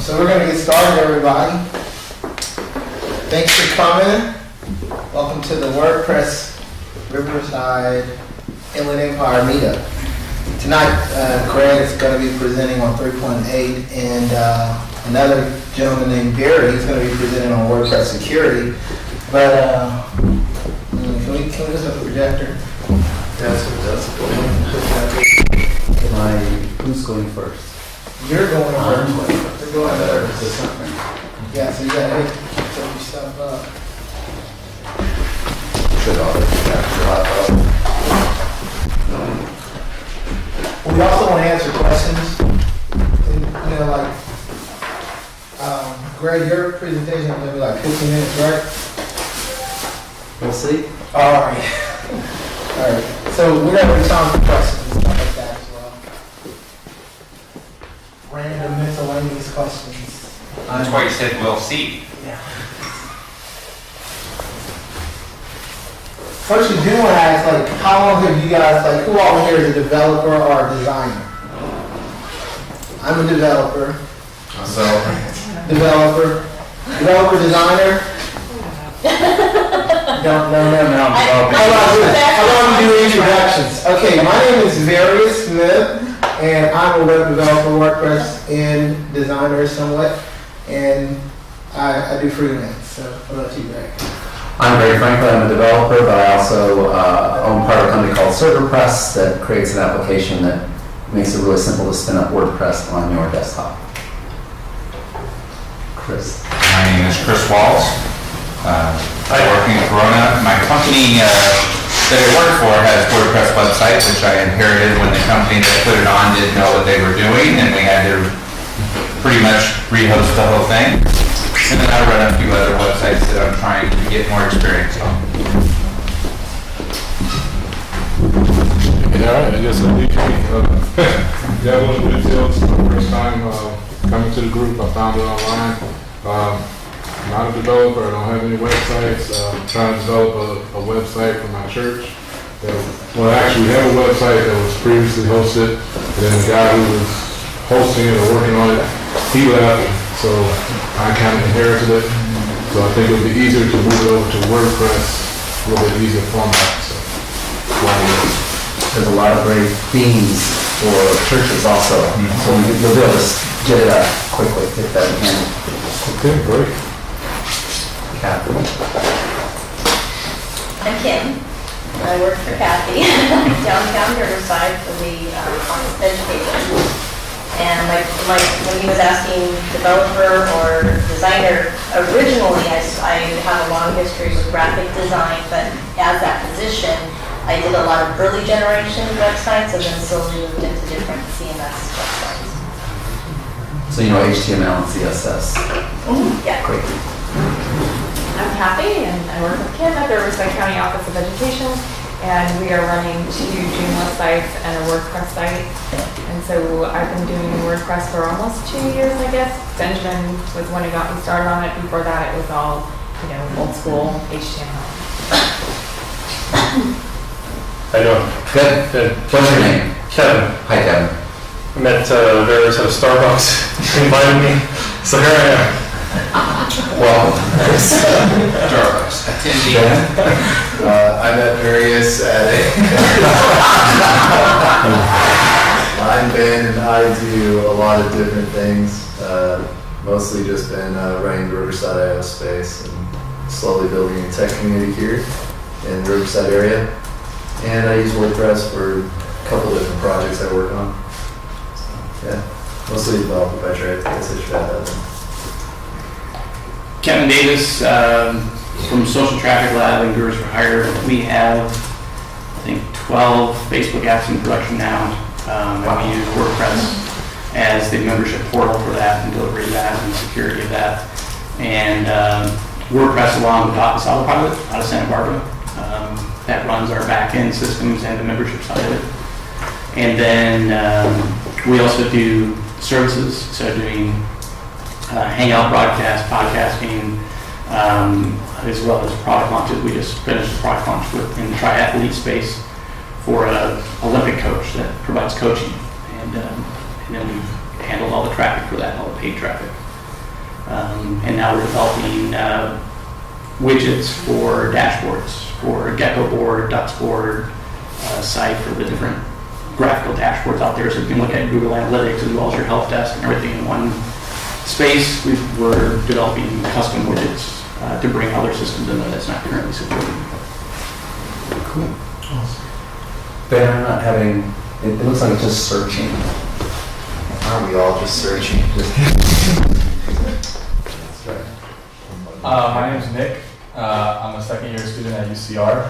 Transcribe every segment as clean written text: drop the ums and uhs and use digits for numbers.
So we're going to get started, everybody. Thanks for coming. Welcome to the WordPress Riverside Inland Empire Meetup. Tonight, Greg is going to be presenting on 3.8, and another gentleman named Barry is going to be presenting on WordPress security. But can we just have the projector? That's what does. Who's going first? You're going I'm first. going first. You're going first. There's something. Yeah, so you got to set your stuff up. Should all We also want to answer questions. And, Greg, your presentation is going to be like 15 minutes, right? We'll see. All right. All right. So we're going to be time for questions and stuff like that as well. Random miscellaneous questions. That's why you said we'll see. Yeah. First, you do want to ask, how long have you guys, who all here is a developer or a designer? I'm a developer. Developer, designer. No. How about we do introductions? Okay, my name is Various Smith, and I'm a web developer, WordPress, and designer somewhat, and I do freelance. So, what about you, Greg? I'm Greg Franklin. I'm a developer, but I also own part of a company called WordPressorg that creates an application that makes it really simple to spin up WordPress on your desktop. Chris. My name is Chris Walls. I work in Corona. My company that I work for has WordPress websites, which I inherited when the company that put it on didn't know what they were doing, and we had to pretty much rehost the whole thing. And then I run a few other websites that I'm trying to get more experience on. Yeah, all right, I guess I need to that was the details. My first time coming to the group, I found it online. I'm not a developer, I don't have any websites. I'm trying to develop a website for my church. Actually, we have a website that was previously hosted, and then the guy who was hosting it or working on it, he left, so I kind of inherited it. So I think it would be easier to move it over to WordPress, a little bit easier format. So, There's a lot of great themes for churches also, so you'll be able to get it up quickly if that can. okay, great. Kathy. I'm Kim. I work for Kathy downtown Riverside for the Office of Education. And when he was asking developer or designer, originally I have a long history with graphic design, but as that position, I did a lot of early generation websites and then slowly moved into different CMS websites. So you know HTML and CSS. Yeah. Great. I'm Kathy, and I work with Kim at the Riverside County Office of Education, and we are running 2 June websites and a WordPress site. And so I've been doing WordPress for almost 2 years, I guess. Benjamin was when he got me started on it. Before that, it was all, old school HTML. How you doing? Good. Good. What's your name? Kevin. Hi, Kevin. I met Various at a Starbucks. He invited me, so here I am. Welcome. Starbucks attendee. I met Various at I'm Ben, and I do a lot of different things. Mostly just been running the Riverside IO space and slowly building a tech community here in the Riverside area. And I use WordPress for a couple different projects I work on. So, yeah, mostly developer by trade. I guess I should add that in. Kevin Davis from Social Traffic Lab and Gurus for Hire. We have, I think, 12 Facebook apps in production now. And we use WordPress as the membership portal for that and delivery of that and security of that. And WordPress along with Office Autopilot out of Santa Barbara. That runs our back-end systems and the membership side of it. And then we also do services, so doing Hangout broadcast, podcasting, as well as product launches. We just finished a product launch in the triathlete space for an Olympic coach that provides coaching. And then we handled all the traffic for that, all the paid traffic. And now we're developing widgets for dashboards, for Gecko board, Dux board, site for the different graphical dashboards out there, so you can look at Google Analytics as well as your help desk and everything in one space. We're developing custom widgets to bring other systems in that's not currently supported. Cool. They're not having, it looks like it's just searching. Aren't we all just searching? My name's Nick. I'm a second year student at UCR.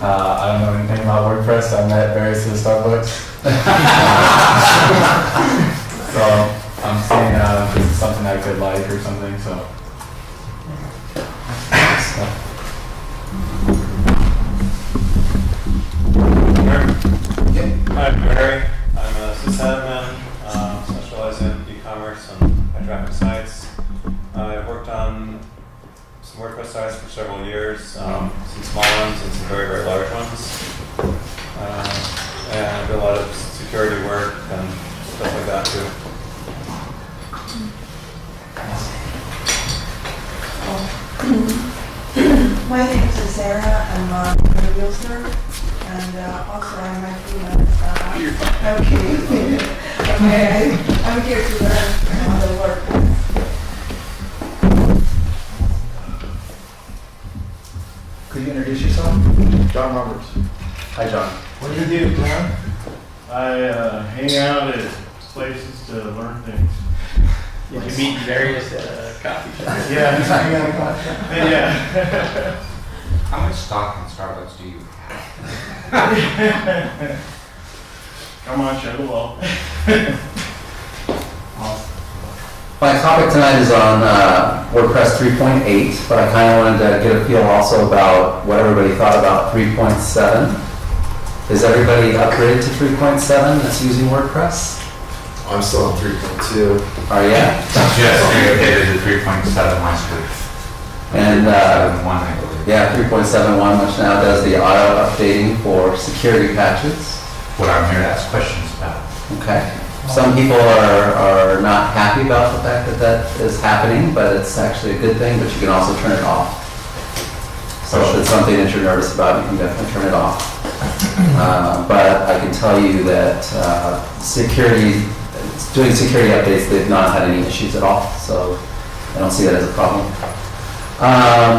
I don't know anything about WordPress. I met various of the Starbucks. So I'm seeing if this is something I could like or something. So. I'm Barry. I'm a sysadmin, specialize in e-commerce and high-traffic sites. I've worked on some WordPress sites for several years, some small ones and some very, very large ones. And I do a lot of security work and stuff like that too. My name is Sarah. I'm a realtor, and also I'm a freelance. Okay. I'm here to learn how to work. Could you introduce yourself? John Roberts. Hi, John. What do you do, John? I hang out at places to learn things. You can meet various coffee shops. Yeah, just hang out at coffee shop. Yeah. How much stock in Starbucks do you have? Come on, show the wall. My topic tonight is on WordPress 3.8, but I kind of wanted to get a feel also about what everybody thought about 3.7. Is everybody upgraded to 3.7 that's using WordPress? I'm still on 3.2. Are you? Just updated to 3.7 last week. And 7.1, I believe. yeah, 3.71, which now does the auto updating for security patches. What I'm here to ask questions about. Okay. Some people are not happy about the fact that that is happening, but it's actually a good thing, but you can also turn it off. So if it's something that you're nervous about, you can definitely turn it off. But I can tell you that doing security updates, they've not had any issues at all, so I don't see that as a problem.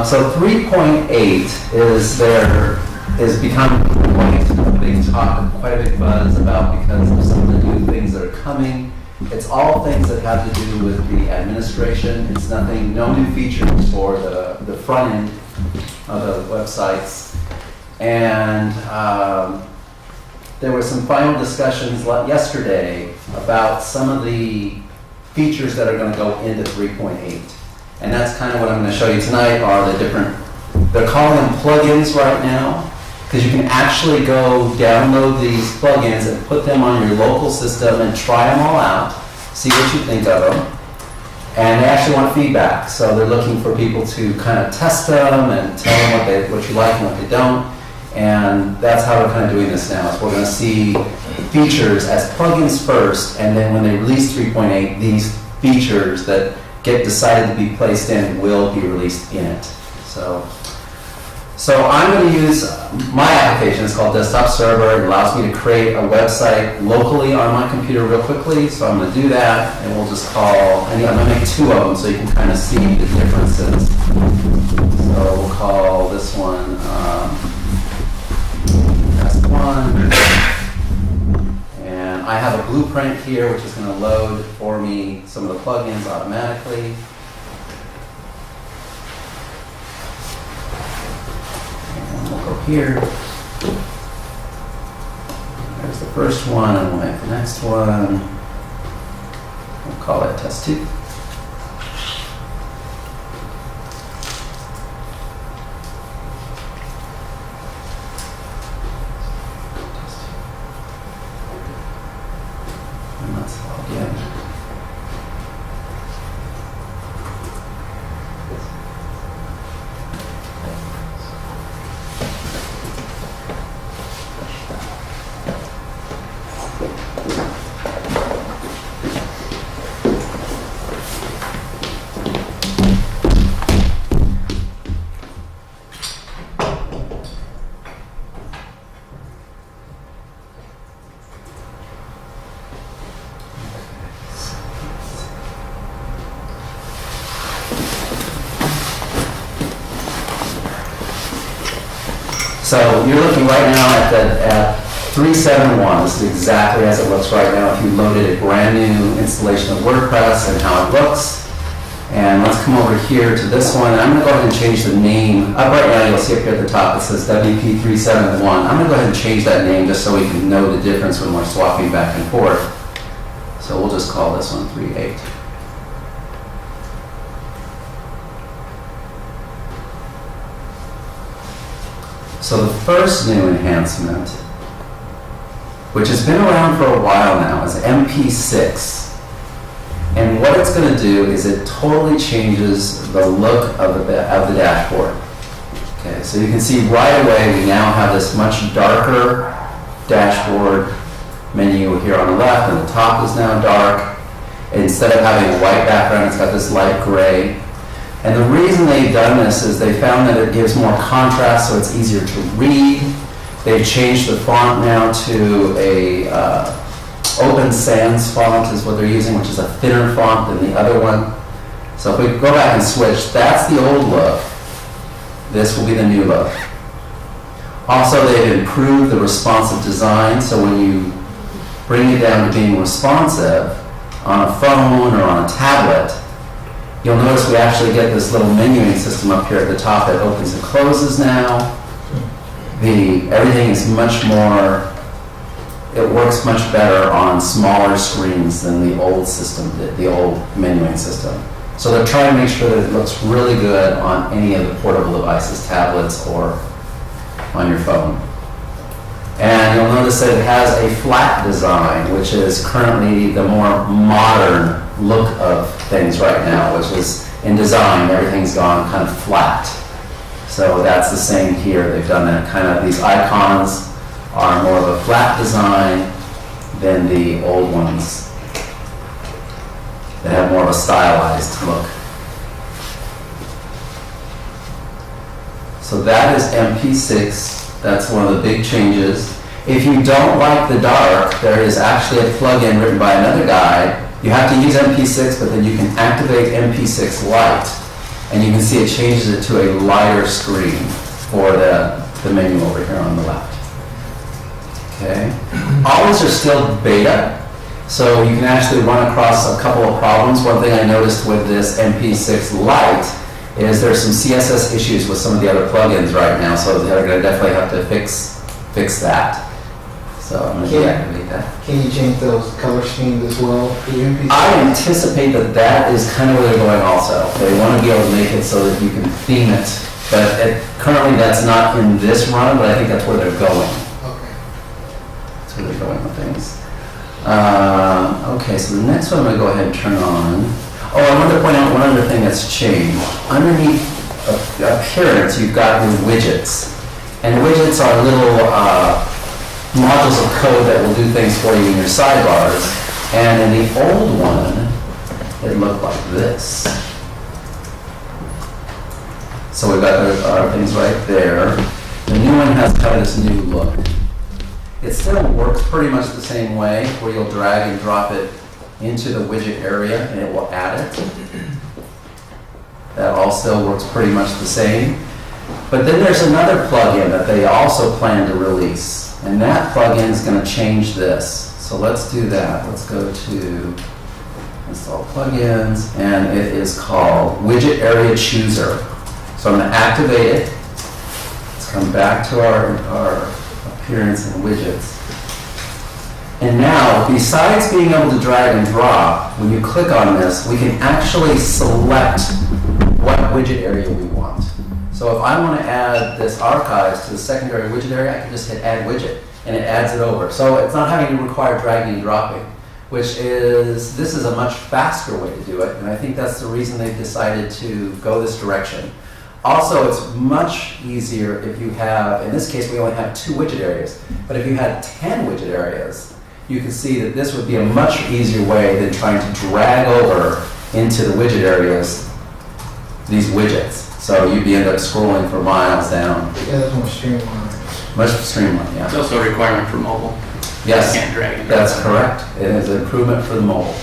So 3.8 is becoming a big talk, quite a big buzz about because of some of the new things that are coming. It's all things that have to do with the administration. It's nothing, no new features for the front end of the websites. And there were some final discussions yesterday about some of the features that are going to go into 3.8. And that's kind of what I'm going to show you tonight are the different, they're calling them plugins right now, because you can actually go download these plugins and put them on your local system and try them all out, see what you think of them. And they actually want feedback, so they're looking for people to kind of test them and tell them what you like and what they don't. And that's how we're kind of doing this now, is we're going to see features as plugins first, and then when they release 3.8, these features that get decided to be placed in will be released in it. So I'm going to use my application. It's called Desktop Server. It allows me to create a website locally on my computer real quickly. So I'm going to do that, and we'll just call, and I'm going to make two of them so you can kind of see the differences. So we'll call this one Test 1. And I have a blueprint here, which is going to load for me some of the plugins automatically. We'll go here. There's the first one, and we'll make the next one. We'll call it Test 2. And let's log in. So you're looking right now at 371. This is exactly as it looks right now if you loaded a brand new installation of WordPress and how it looks. And let's come over here to this one. I'm going to go ahead and change the name. Up right now, you'll see up here at the top, it says WP371. I'm going to go ahead and change that name just so we can know the difference when we're swapping back and forth. So we'll just call this one 38. So the first new enhancement, which has been around for a while now, is MP6. And what it's going to do is it totally changes the look of the dashboard. Okay, so you can see right away we now have this much darker dashboard menu here on the left, and the top is now dark. Instead of having a white background, it's got this light gray. And the reason they've done this is they found that it gives more contrast, so it's easier to read. They've changed the font now to a Open Sans font is what they're using, which is a thinner font than the other one. So if we go back and switch, that's the old look. This will be the new look. Also, they've improved the responsive design, so when you bring it down to being responsive on a phone or on a tablet, you'll notice we actually get this little menuing system up here at the top that opens and closes now. Everything is much more, it works much better on smaller screens than the old system did, the old menuing system. So they're trying to make sure that it looks really good on any of the portable devices, tablets, or on your phone. And you'll notice that it has a flat design, which is currently the more modern look of things right now, which is in design, everything's gone kind of flat. So that's the same here. They've done that kind of, these icons are more of a flat design than the old ones that have more of a stylized look. So that is MP6. That's one of the big changes. If you don't like the dark, there is actually a plugin written by another guy. You have to use MP6, but then you can activate MP6 Lite, and you can see it changes it to a lighter screen for the menu over here on the left. Okay. All these are still beta, so you can actually run across a couple of problems. One thing I noticed with this MP6 Lite is there's some CSS issues with some of the other plugins right now, so they're going to definitely have to fix that. So I'm going to deactivate that. Can you change those color schemes as well for your MP6? I anticipate that that is kind of where they're going also. They want to be able to make it so that you can theme it, but currently that's not in this run, but I think that's where they're going. Okay. That's where they're going with things. Okay, so the next one I'm going to go ahead and turn on. Oh, I wanted to point out one other thing that's changed. Underneath appearance, you've got your widgets. And widgets are little modules of code that will do things for you in your sidebars. And in the old one, it looked like this. So we've got our things right there. The new one has kind of this new look. It still works pretty much the same way, where you'll drag and drop it into the widget area and it will add it. That all still works pretty much the same. But then there's another plugin that they also plan to release. And that plugin is going to change this. So let's do that. Let's go to install plugins, and it is called Widget Area Chooser. So I'm going to activate it. Let's come back to our appearance and widgets. And now, besides being able to drag and drop, when you click on this, we can actually select what widget area we want. So if I want to add this archives to the secondary widget area, I can just hit add widget, and it adds it over. So it's not having to require dragging and dropping, this is a much faster way to do it, and I think that's the reason they've decided to go this direction. Also, it's much easier if you have, in this case we only have 2 widget areas, but if you had 10 widget areas, you can see that this would be a much easier way than trying to drag over into the widget areas these widgets. So you'd end up scrolling for miles down. Yeah, that's more streamlined. Much streamlined, yeah. It's also a requirement for mobile. Yes, You can't drag and drop. that's correct. It is an improvement for the mobile.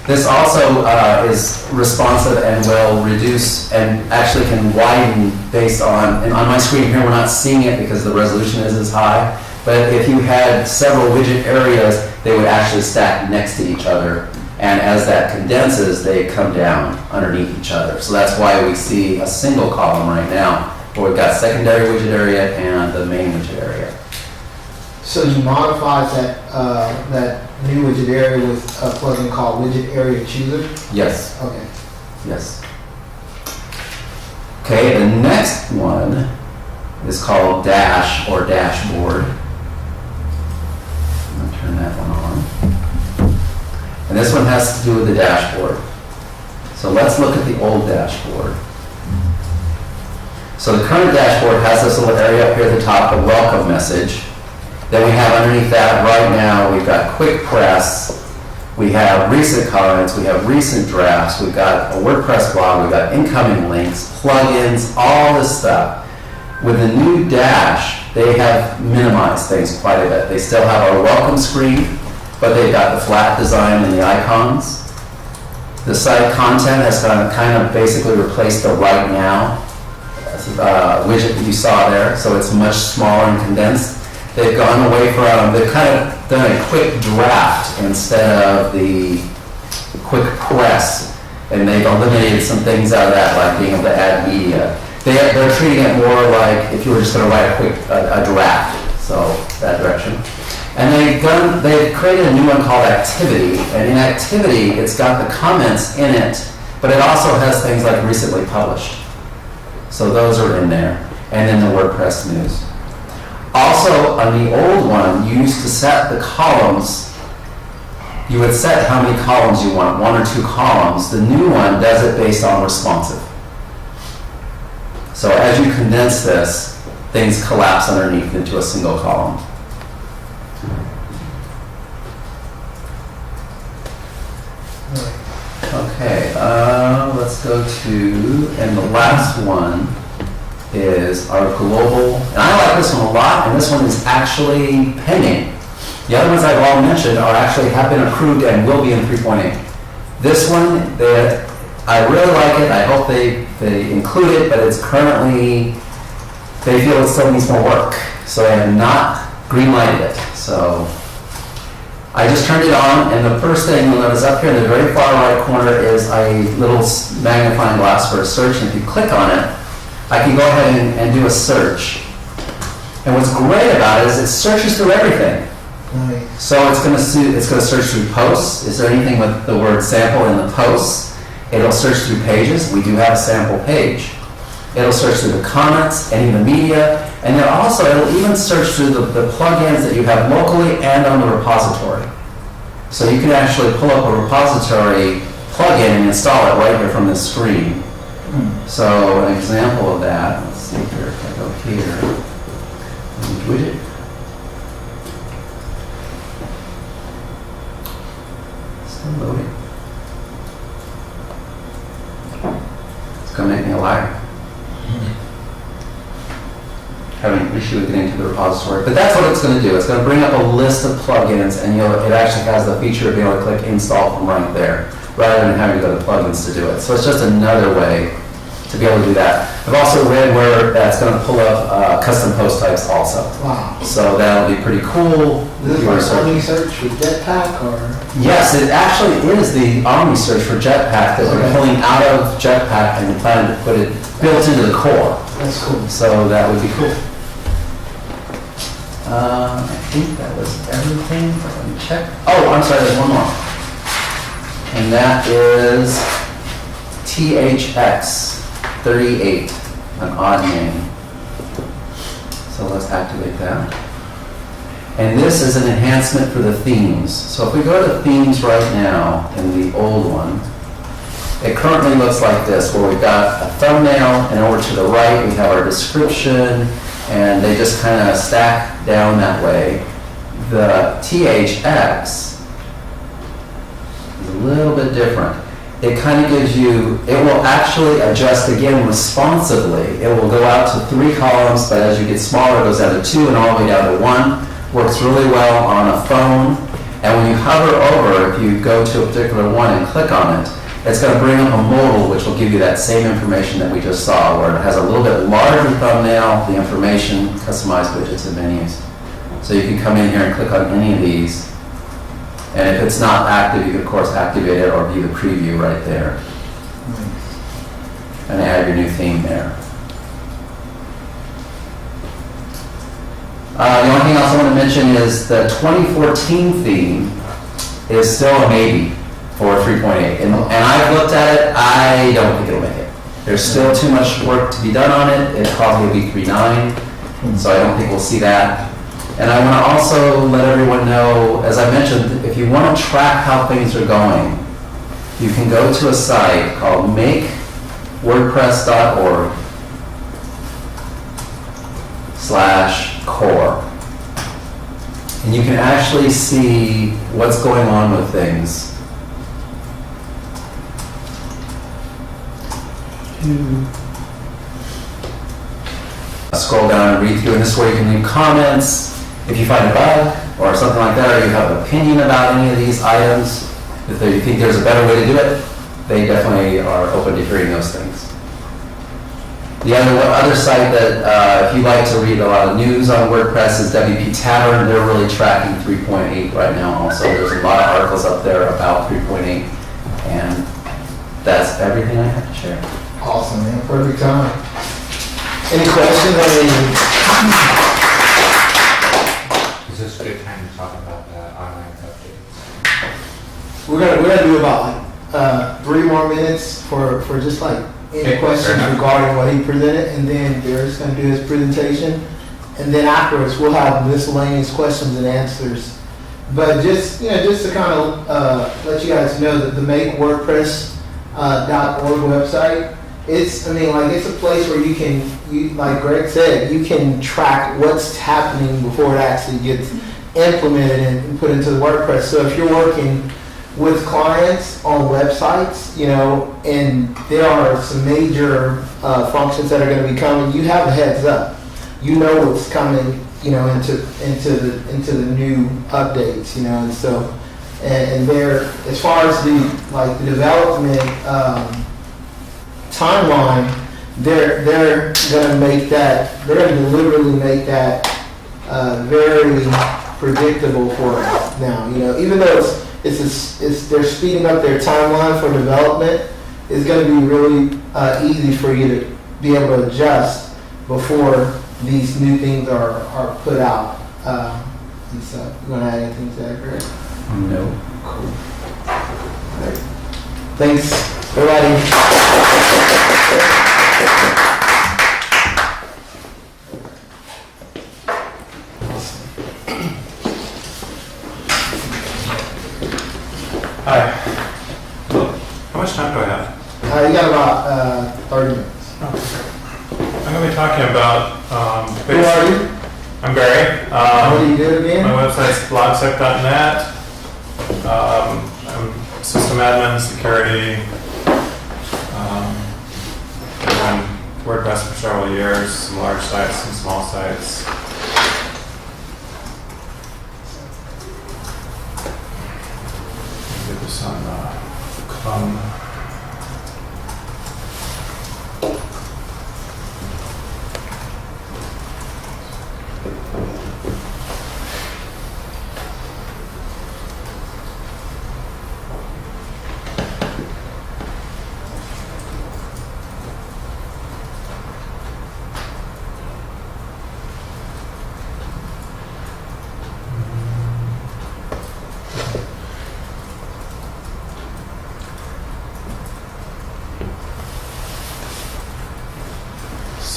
This also is responsive and will reduce and actually can widen based on, and on my screen here, we're not seeing it because the resolution isn't as high, but if you had several widget areas, they would actually stack next to each other. And as that condenses, they come down underneath each other. So that's why we see a single column right now, where we've got secondary widget area and the main widget area. So you modified that new widget area with a plugin called Widget Area Chooser? Yes. Okay. Yes. Okay, the next one is called Dash or Dashboard. I'm going to turn that one on. And this one has to do with the dashboard. So let's look at the old dashboard. So the current dashboard has this little area up here at the top, the welcome message. Then we have underneath that right now, we've got quick press, we have recent comments, we have recent drafts, we've got a WordPress blog, we've got incoming links, plugins, all this stuff. With the new Dash, they have minimized things quite a bit. They still have our welcome screen, but they've got the flat design and the icons. The site content has kind of basically replaced the right now widget that you saw there, so it's much smaller and condensed. They've gone away from, they've kind of done a quick draft instead of the quick press, and they've eliminated some things out of that, like being able to add media. They're treating it more like if you were just going to write a draft, so that direction. And they've created a new one called Activity, and in Activity, it's got the comments in it, but it also has things like recently published. So those are in there, and then the WordPress news. Also, on the old one, you used to set the columns. You would set how many columns you want, 1 or 2 columns. The new one does it based on responsive. So as you condense this, things collapse underneath into a single column. Okay, let's go to, and the last one is our global, and I like this one a lot, and this one is actually pending. The other ones I've all mentioned are actually have been approved and will be in 3.8. This one, I really like it. I hope they include it, but it's currently, they feel it still needs more work. So I have not green-lighted it. So I just turned it on, and the first thing you'll notice up here in the very far right corner is a little magnifying glass for a search, and if you click on it, I can go ahead and do a search. And what's great about it is it searches through everything. Nice. So it's going to search through posts. Is there anything with the word sample in the posts? It'll search through pages. We do have a sample page. It'll search through the comments, any of the media, and then also it'll even search through the plugins that you have locally and on the repository. So you can actually pull up a repository plugin and install it right here from this screen. So an example of that, let's see here, if I go here, widget. Still loading. It's going to make me a liar. Having an issue with getting to the repository. But that's what it's going to do. It's going to bring up a list of plugins, and it actually has the feature of being able to click install from right there, rather than having to go to plugins to do it. So it's just another way to be able to do that. I've also read where that's going to pull up custom post types also. Wow. So that'll be pretty cool. Is this like Omni search with Jetpack or? Yes, it actually is the Omni search for Jetpack that we're pulling out of Jetpack and planning to put it built into the core. That's cool. So that would be cool. I think that was everything. Let me check. Oh, I'm sorry, there's one more. And that is THX 38, an odd name. So let's activate that. And this is an enhancement for the themes. So if we go to themes right now in the old one, it currently looks like this, where we've got a thumbnail, and over to the right we have our description, and they just kind of stack down that way. The THX is a little bit different. It kind of gives you, it will actually adjust again responsively. It will go out to 3 columns, but as you get smaller, it goes down to 2 and all the way down to 1. Works really well on a phone. And when you hover over, if you go to a particular one and click on it, it's going to bring up a modal which will give you that same information that we just saw, where it has a little bit larger thumbnail, the information, customized widgets and menus. So you can come in here and click on any of these. And if it's not active, you can of course activate it or view the preview right there. And add your new theme there. The only thing else I want to mention is the 2014 theme is still a maybe for 3.8. And I've looked at it, I don't think it'll make it. There's still too much work to be done on it. It probably will be 3.9, so I don't think we'll see that. And I want to also let everyone know, as I mentioned, if you want to track how things are going, you can go to a site called makewordpress.org/core. And you can actually see what's going on with things. Scroll down and read through, and this is where you can leave comments. If you find a bug or something like that, or you have an opinion about any of these items, if you think there's a better way to do it, they definitely are open to hearing those things. The other site that, if you like to read a lot of news on WordPress, is WP Tavern. They're really tracking 3.8 right now also. There's a lot of articles up there about 3.8, and that's everything I have to share. Awesome, man. Perfect time. Any questions? Is this a good time to talk about the online updates? We're gonna do about like 3 more minutes for just like any Okay, questions fair enough. regarding what he presented, and then Barry's gonna do his presentation, and then afterwards we'll have miscellaneous questions and answers. But just to kind of let you guys know that the makewordpress.org website, it's a place where you can, like Greg said, you can track what's happening before it actually gets implemented and put into the WordPress. So if you're working with clients on websites, and there are some major functions that are going to be coming, you have a heads up. You know what's coming, into the new updates, and so and there, as far as the development timeline, they're going to make that, they're going to deliberately make that very predictable for us now. Even though they're speeding up their timeline for development, it's going to be really easy for you to be able to adjust before these new things are put out. And so, you want to add anything to that, Greg? No. Cool. All right. Thanks, everybody. Hi. How much time do I have? You got about 30 minutes. I'm going to be talking about... Who are you? I'm Barry. What do you do again? My website's blogsec.net. I'm system admin, security. I've run WordPress for several years, some large sites, some small sites. Get this on Chrome.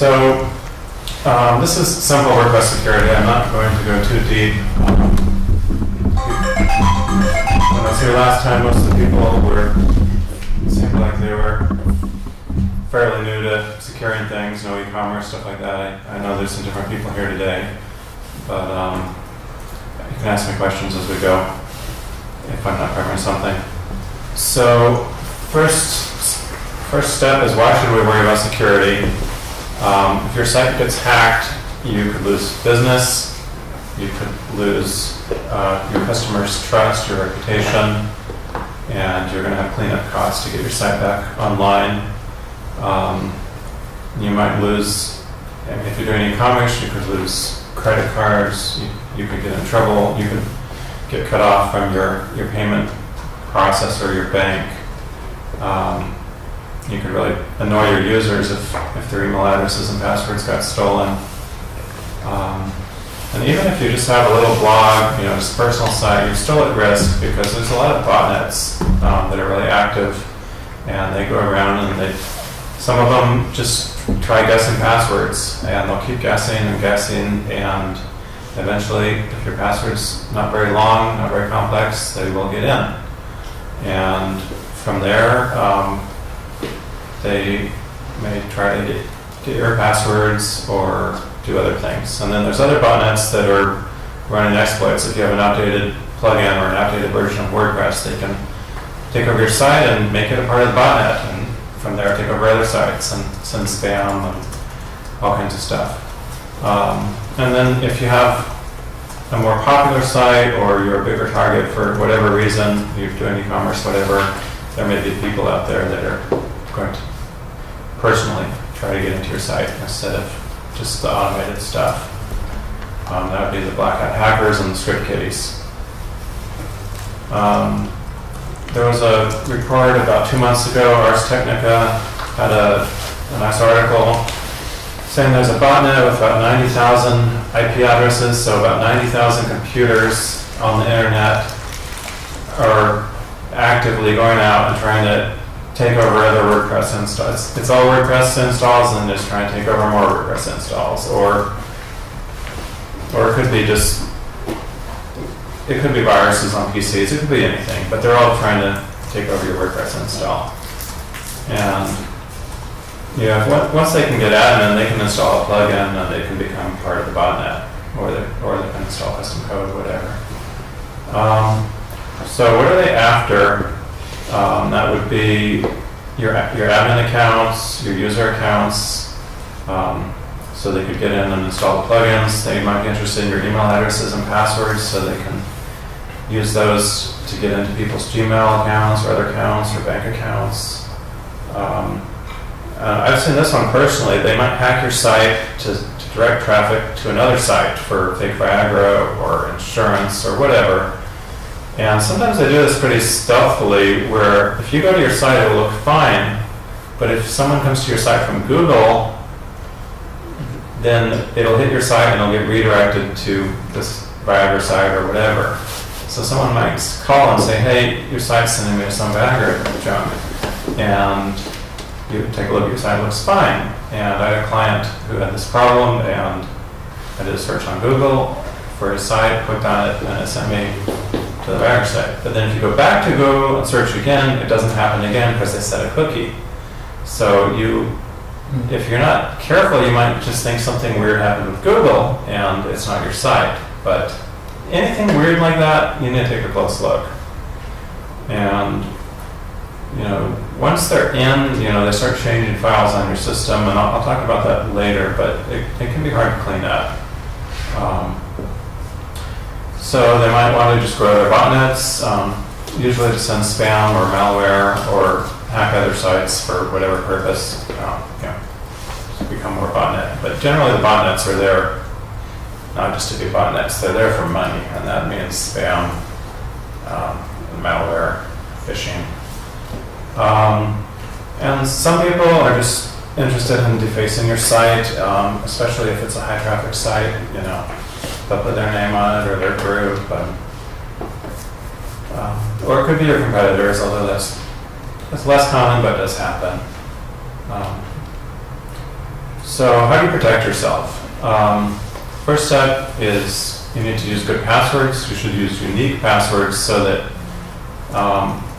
So, this is simple WordPress security. I'm not going to go too deep. When I was here last time, most of the people seemed like they were fairly new to securing things, no e-commerce, stuff like that. I know there's some different people here today, but you can ask me questions as we go if I'm not covering something. So, first step is, why should we worry about security? If your site gets hacked, you could lose business, you could lose your customers' trust, your reputation, and you're going to have cleanup costs to get your site back online. You might lose, I mean, if you're doing e-commerce, you could lose credit cards, you could get in trouble, you could get cut off from your payment processor, your bank. You could really annoy your users if their email addresses and passwords got stolen. And even if you just have a little blog, just a personal site, you're still at risk because there's a lot of botnets that are really active, and they go around and some of them just try guessing passwords, and they'll keep guessing and guessing, and eventually, if your password's not very long, not very complex, they will get in. And from there, they may try to get your passwords or do other things. And then there's other botnets that are running exploits. If you have an outdated plugin or an outdated version of WordPress, they can take over your site and make it a part of the botnet, and from there take over other sites and send spam and all kinds of stuff. And then if you have a more popular site or you're a bigger target for whatever reason, you're doing e-commerce, whatever, there may be people out there that are going to personally try to get into your site instead of just the automated stuff. That would be the black hat hackers and the script kiddies. There was a report about 2 months ago, ArsTechnica had a nice article saying there's a botnet with about 90,000 IP addresses, so about 90,000 computers on the internet are actively going out and trying to take over other WordPress installs. It's all WordPress installs and just trying to take over more WordPress installs, or it could be it could be viruses on PCs, it could be anything, but they're all trying to take over your WordPress install. And once they can get admin, they can install a plugin and they can become part of the botnet, or they can install custom code, whatever. So what are they after? That would be your admin accounts, your user accounts, so they could get in and install the plugins. They might be interested in your email addresses and passwords, so they can use those to get into people's Gmail accounts or other accounts or bank accounts. I've seen this one personally. They might hack your site to direct traffic to another site for fake Viagra or insurance or whatever. And sometimes they do this pretty stealthily, where if you go to your site, it'll look fine, but if someone comes to your site from Google, then it'll hit your site and it'll get redirected to this Viagra site or whatever. So someone might call and say, hey, your site's sending me to some Viagra junk. And you take a look at your site, it looks fine. And I had a client who had this problem, and I did a search on Google for his site, clicked on it, and it sent me to the Viagra site. But then if you go back to Google and search again, it doesn't happen again because they set a cookie. So if you're not careful, you might just think something weird happened with Google and it's not your site. But anything weird like that, you need to take a close look. And once they're in, they start changing files on your system, and I'll talk about that later, but it can be hard to clean up. So they might want to just grow their botnets, usually to send spam or malware or hack other sites for whatever purpose, to become more botnet. But generally the botnets are there not just to be botnets, they're there for money, and that means spam, malware, phishing. And some people are just interested in defacing your site, especially if it's a high traffic site. They'll put their name on it or their group, or it could be your competitors, although that's less common, but does happen. So how do you protect yourself? First step is you need to use good passwords. You should use unique passwords so that,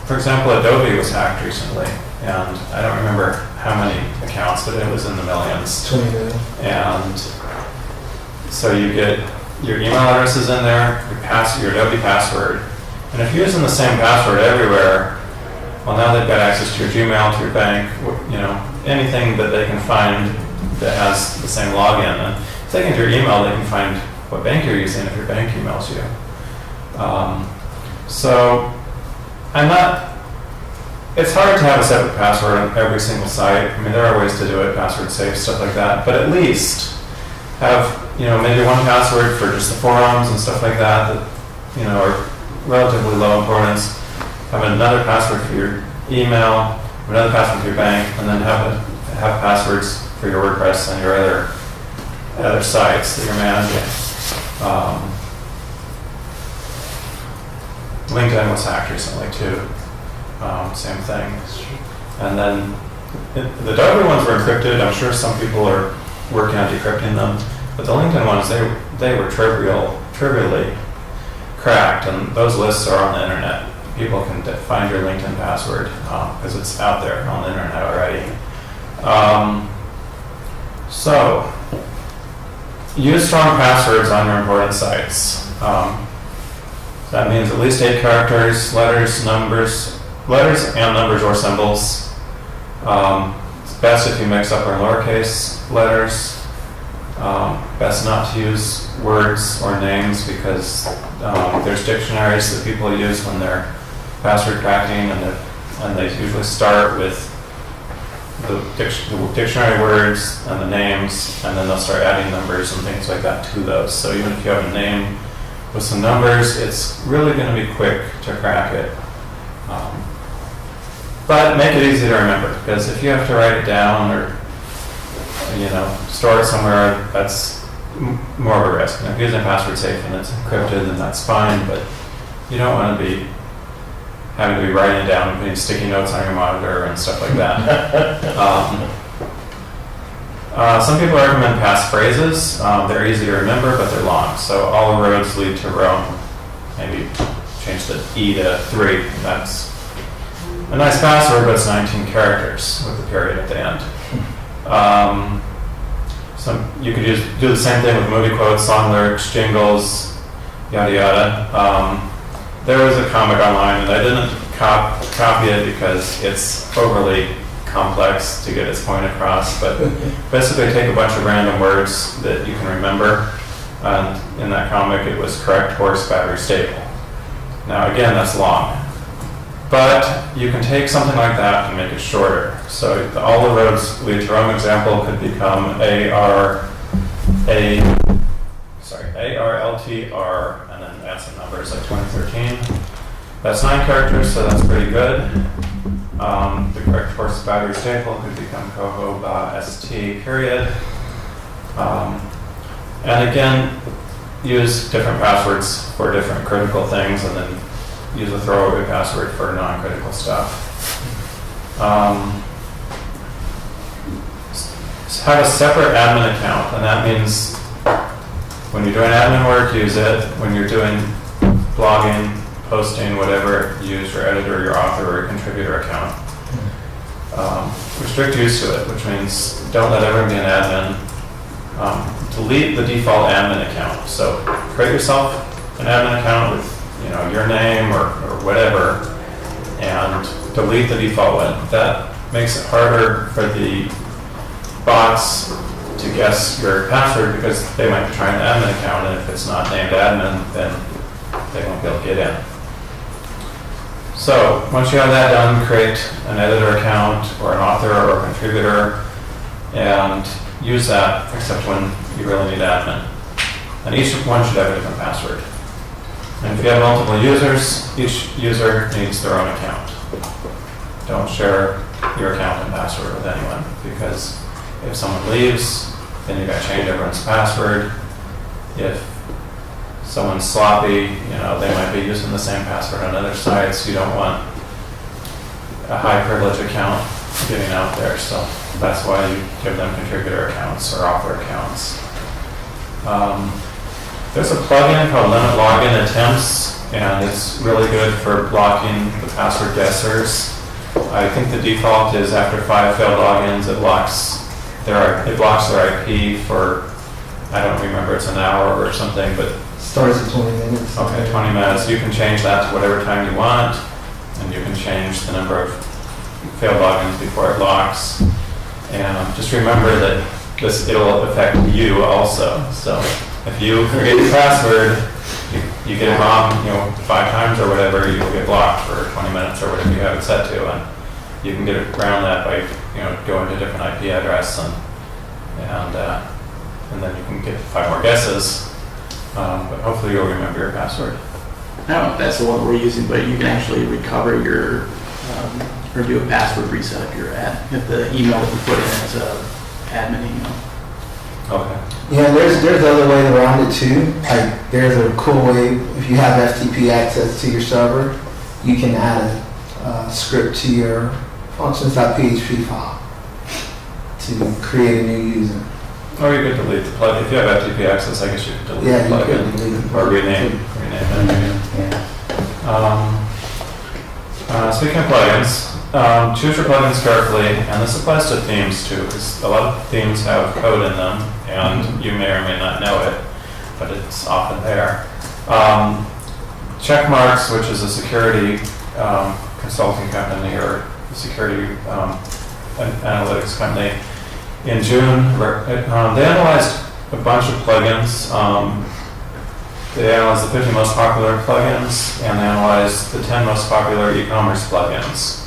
for example, Adobe was hacked recently, and I don't remember how many accounts, but it was in the millions. 20 million. And so you get your email addresses in there, your Adobe password, and if you're using the same password everywhere, well, now they've got access to your Gmail, to your bank, anything that they can find that has the same login. And if they can do your email, they can find what bank you're using if your bank emails you. So it's hard to have a separate password on every single site. I mean, there are ways to do it, password safe, stuff like that, but at least have, maybe one password for just the forums and stuff like that are relatively low importance. Have another password for your email, another password for your bank, and then have passwords for your WordPress and your other sites that you're managing. LinkedIn was hacked recently too. Same thing. And then the Dover ones were encrypted. I'm sure some people are working on decrypting them, but the LinkedIn ones, they were trivially cracked, and those lists are on the internet. People can find your LinkedIn password because it's out there on the internet already. So use strong passwords on your important sites. That means at least 8 characters, letters and numbers or symbols. It's best if you mix up or lowercase letters. Best not to use words or names because there's dictionaries that people use when they're password cracking, and they usually start with the dictionary words and the names, and then they'll start adding numbers and things like that to those. So even if you have a name with some numbers, it's really going to be quick to crack it. But make it easy to remember, because if you have to write it down or store it somewhere, that's more of a risk. If you're using password safe and it's encrypted, then that's fine, but you don't want to be having to be writing it down and putting sticky notes on your monitor and stuff like that. Some people recommend passphrases. They're easy to remember, but they're long. So all roads lead to Rome. Maybe change the E to 3. That's a nice password, but it's 19 characters with a period at the end. You could do the same thing with movie quotes, song lyrics, jingles, yada yada. There was a comic online, and I didn't copy it because it's overly complex to get its point across, but basically take a bunch of random words that you can remember, and in that comic it was correct horse battery staple. Now again, that's long, but you can take something like that and make it shorter. So the all the roads lead to Rome example could become ARLTR, and then add some numbers like 2013. That's 9 characters, so that's pretty good. The correct horse battery staple could become Coho ST period. And again, use different passwords for different critical things, and then use a throwaway password for non-critical stuff. Have a separate admin account, and that means when you're doing admin work, use it. When you're doing blogging, posting, whatever, use your editor, your author, or your contributor account. Restrict use to it, which means don't let everyone be an admin. Delete the default admin account. So create yourself an admin account with your name or whatever, and delete the default one. That makes it harder for the bots to guess your password because they might be trying the admin account, and if it's not named admin, then they won't be able to get in. So once you have that done, create an editor account or an author or a contributor, and use that except when you really need admin. And each one should have a different password. And if you have multiple users, each user needs their own account. Don't share your account and password with anyone, because if someone leaves, then you've got to change everyone's password. If someone's sloppy, they might be using the same password on other sites. You don't want a high privilege account getting out there, so that's why you give them contributor accounts or author accounts. There's a plugin called Limit Login Attempts, and it's really good for blocking the password guessers. I think the default is after 5 failed logins, it blocks their IP for, I don't remember, it's an hour or something, but Starts at 20 minutes. Okay, 20 minutes. You can change that to whatever time you want, and you can change the number of failed logins before it locks. And just remember that it'll affect you also. So If you forget your password, you get it wrong, 5 times or whatever, you'll get blocked for 20 minutes or whatever you have it set to, and you can get around that by, going to a different IP address and then you can get 5 more guesses, but hopefully you'll remember your password. I don't know if that's the one we're using, but you can actually recover your, or do a password reset if you're if the email that you put in is a admin email. Okay. Yeah, there's other ways around it too. Like there's a cool way, if you have FTP access to your server, you can add a script to your functions.php file to create a new user. Or you could delete the plugin. If you have FTP access, I guess you could delete Yeah, the you plugin. could delete the Or plugin. rename it. Yeah. Speaking of plugins, choose your plugins carefully, and this applies to themes too, because a lot of themes have code in them, and you may or may not know it, but it's often there. Checkmarks, which is a security consulting company or a security analytics company, in June, they analyzed a bunch of plugins. They analyzed the 50 most popular plugins, and they analyzed the 10 most popular e-commerce plugins.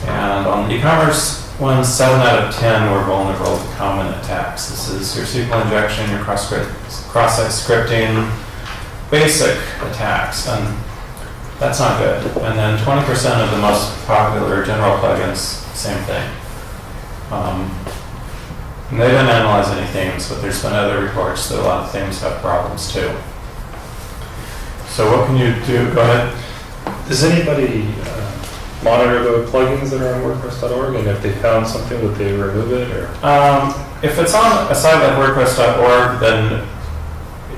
And on the e-commerce ones, 7 out of 10 were vulnerable to common attacks. This is your SQL injection, your cross-site scripting, basic attacks, and that's not good. And then 20% of the most popular general plugins, same thing. And they didn't analyze any themes, but there's been other reports that a lot of themes have problems too. So what can you do? Go ahead. Does anybody monitor the plugins that are on WordPress.org, and if they found something, would they remove it? Or If it's on a site like WordPress.org, then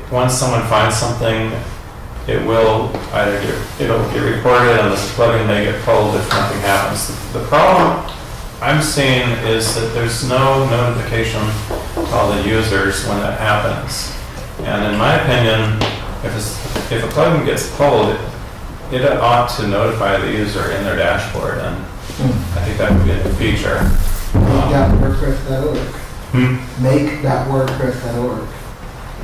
once someone finds something, it will it'll get reported, and the plugin may get pulled if nothing happens. The problem I'm seeing is that there's no notification to all the users when that happens. And in my opinion, if a plugin gets pulled, it ought to notify the user in their dashboard, and I think that would be a new feature. Make.wordpress.org. Make.wordpress.org.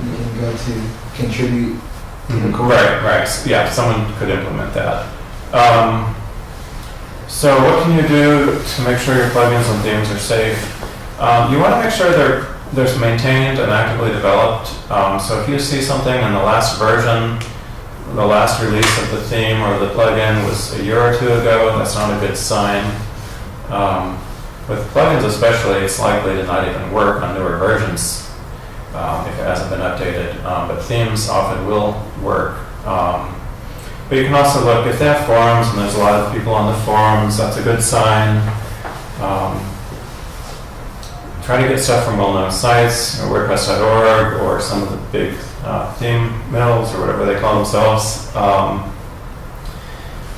You can go to contribute. Right. Yeah, someone could implement that. So what can you do to make sure your plugins and themes are safe? You want to make sure they're maintained and actively developed. So if you see something in the last version, the last release of the theme or the plugin was a year or 2 ago, that's not a good sign. With plugins especially, it's likely to not even work on newer versions if it hasn't been updated. But themes often will work. But you can also look, if they have forums and there's a lot of people on the forums, that's a good sign. Try to get stuff from well-known sites, or WordPress.org, or some of the big theme mills, or whatever they call themselves.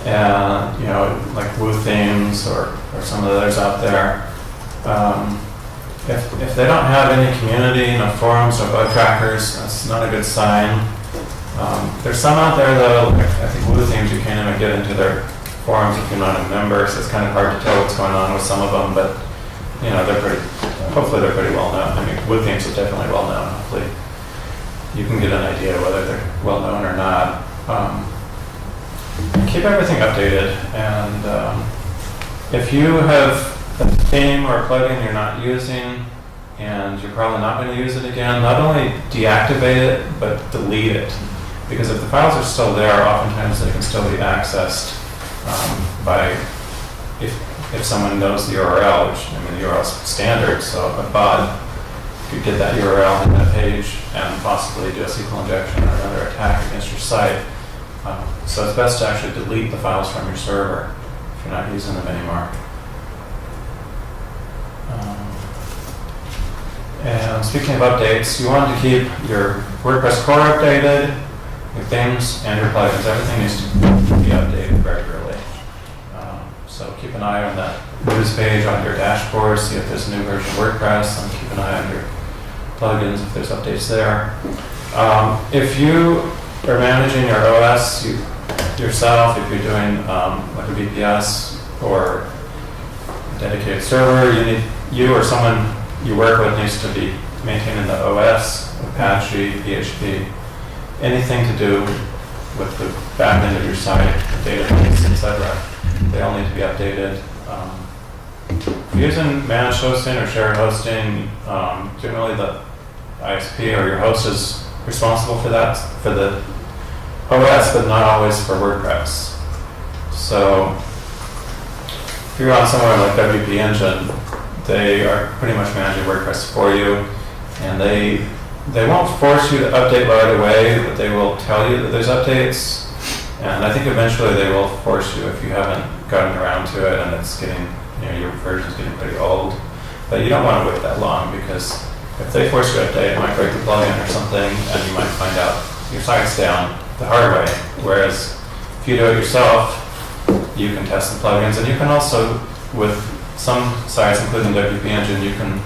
And, like Woo Themes, or some of the others out there. If they don't have any community, no forums, no bug trackers, that's not a good sign. There's some out there though, I think Woo Themes, you can't even get into their forums if you're not a member, so it's kind of hard to tell what's going on with some of them, but hopefully they're pretty well known. I mean, Woo Themes is definitely well known. Hopefully you can get an idea whether they're well known or not. Keep everything updated, and if you have a theme or a plugin you're not using, and you're probably not going to use it again, not only deactivate it, but delete it. Because if the files are still there, oftentimes they can still be accessed if someone knows the URL, which, the URL is standard, so a bot could get that URL in that page and possibly do a SQL injection or another attack against your site. So it's best to actually delete the files from your server if you're not using them anymore. And speaking of updates, you want to keep your WordPress core updated, your themes, and your plugins. Everything needs to be updated regularly. So keep an eye on that news page on your dashboard, see if there's a new version of WordPress, and keep an eye on your plugins if there's updates there. If you are managing your OS yourself, if you're doing like a VPS or a dedicated server, you or someone you work with needs to be maintaining the OS Apache, PHP, anything to do with the back end of your site, the database, etc. They all need to be updated. If you're using managed hosting or shared hosting, generally the ISP or your host is responsible for that, for the OS, but not always for WordPress. So if you're on somewhere like WP Engine, they are pretty much managing WordPress for you, and they won't force you to update right away, but they will tell you that there's updates, and I think eventually they will force you if you haven't gotten around to it and it's getting, your version's getting pretty old. But you don't want to wait that long, because if they force you to update, it might break the plugin or something, and you might find out your site's down the hard way. Whereas if you do it yourself, you can test the plugins, and you can also, with some sites, including WP Engine, you can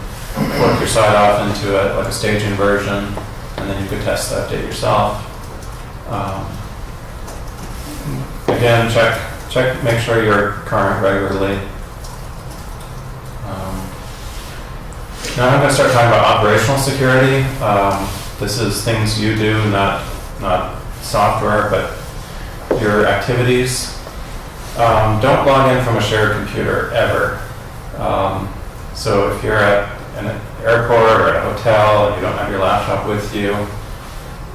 work your site off into like a staging version, and then you could test the update yourself. Again, check, make sure you're current regularly. Now I'm going to start talking about operational security. This is things you do, not software, but your activities. Don't log in from a shared computer, ever. So if you're at an airport or at a hotel and you don't have your laptop with you,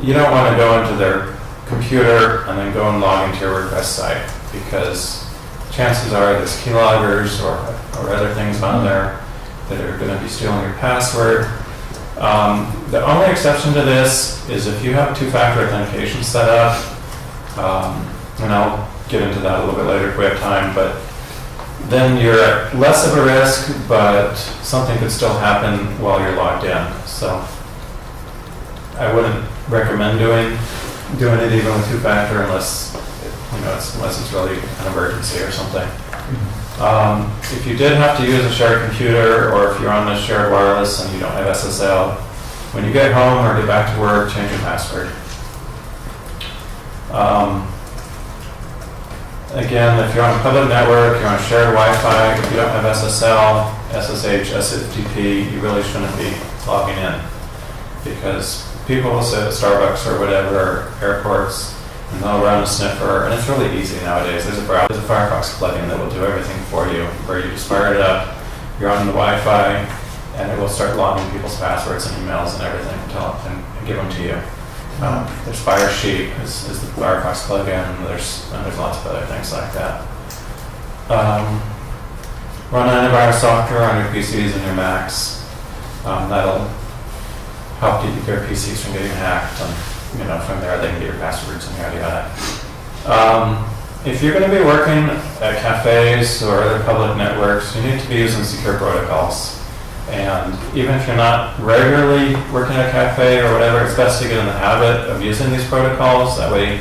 you don't want to go into their computer and then go and log into your WordPress site, because chances are there's keyloggers or other things on there that are going to be stealing your password. The only exception to this is if you have two-factor authentication set up, and I'll get into that a little bit later if we have time, but then you're at less of a risk, but something could still happen while you're logged in. So I wouldn't recommend doing it even with two-factor unless it's really an emergency or something. If you did have to use a shared computer, or if you're on a shared wireless and you don't have SSL, when you get home or get back to work, change your password. Again, if you're on a public network, you're on shared Wi-Fi, if you don't have SSL, SSH, SFTP, you really shouldn't be logging in, because people will sit at Starbucks or whatever, airports, and they'll run a sniffer, and it's really easy nowadays. There's a Firefox plugin that will do everything for you, where you just fire it up, you're on the Wi-Fi, and it will start logging people's passwords and emails and everything and give them to you. There's Firesheet is the Firefox plugin, and there's lots of other things like that. Run antivirus software on your PCs and your Macs. That'll help keep your PCs from getting hacked, and from there they can get your passwords and yada yada. If you're going to be working at cafes or other public networks, you need to be using secure protocols. And even if you're not regularly working at a cafe or whatever, it's best to get in the habit of using these protocols. That way,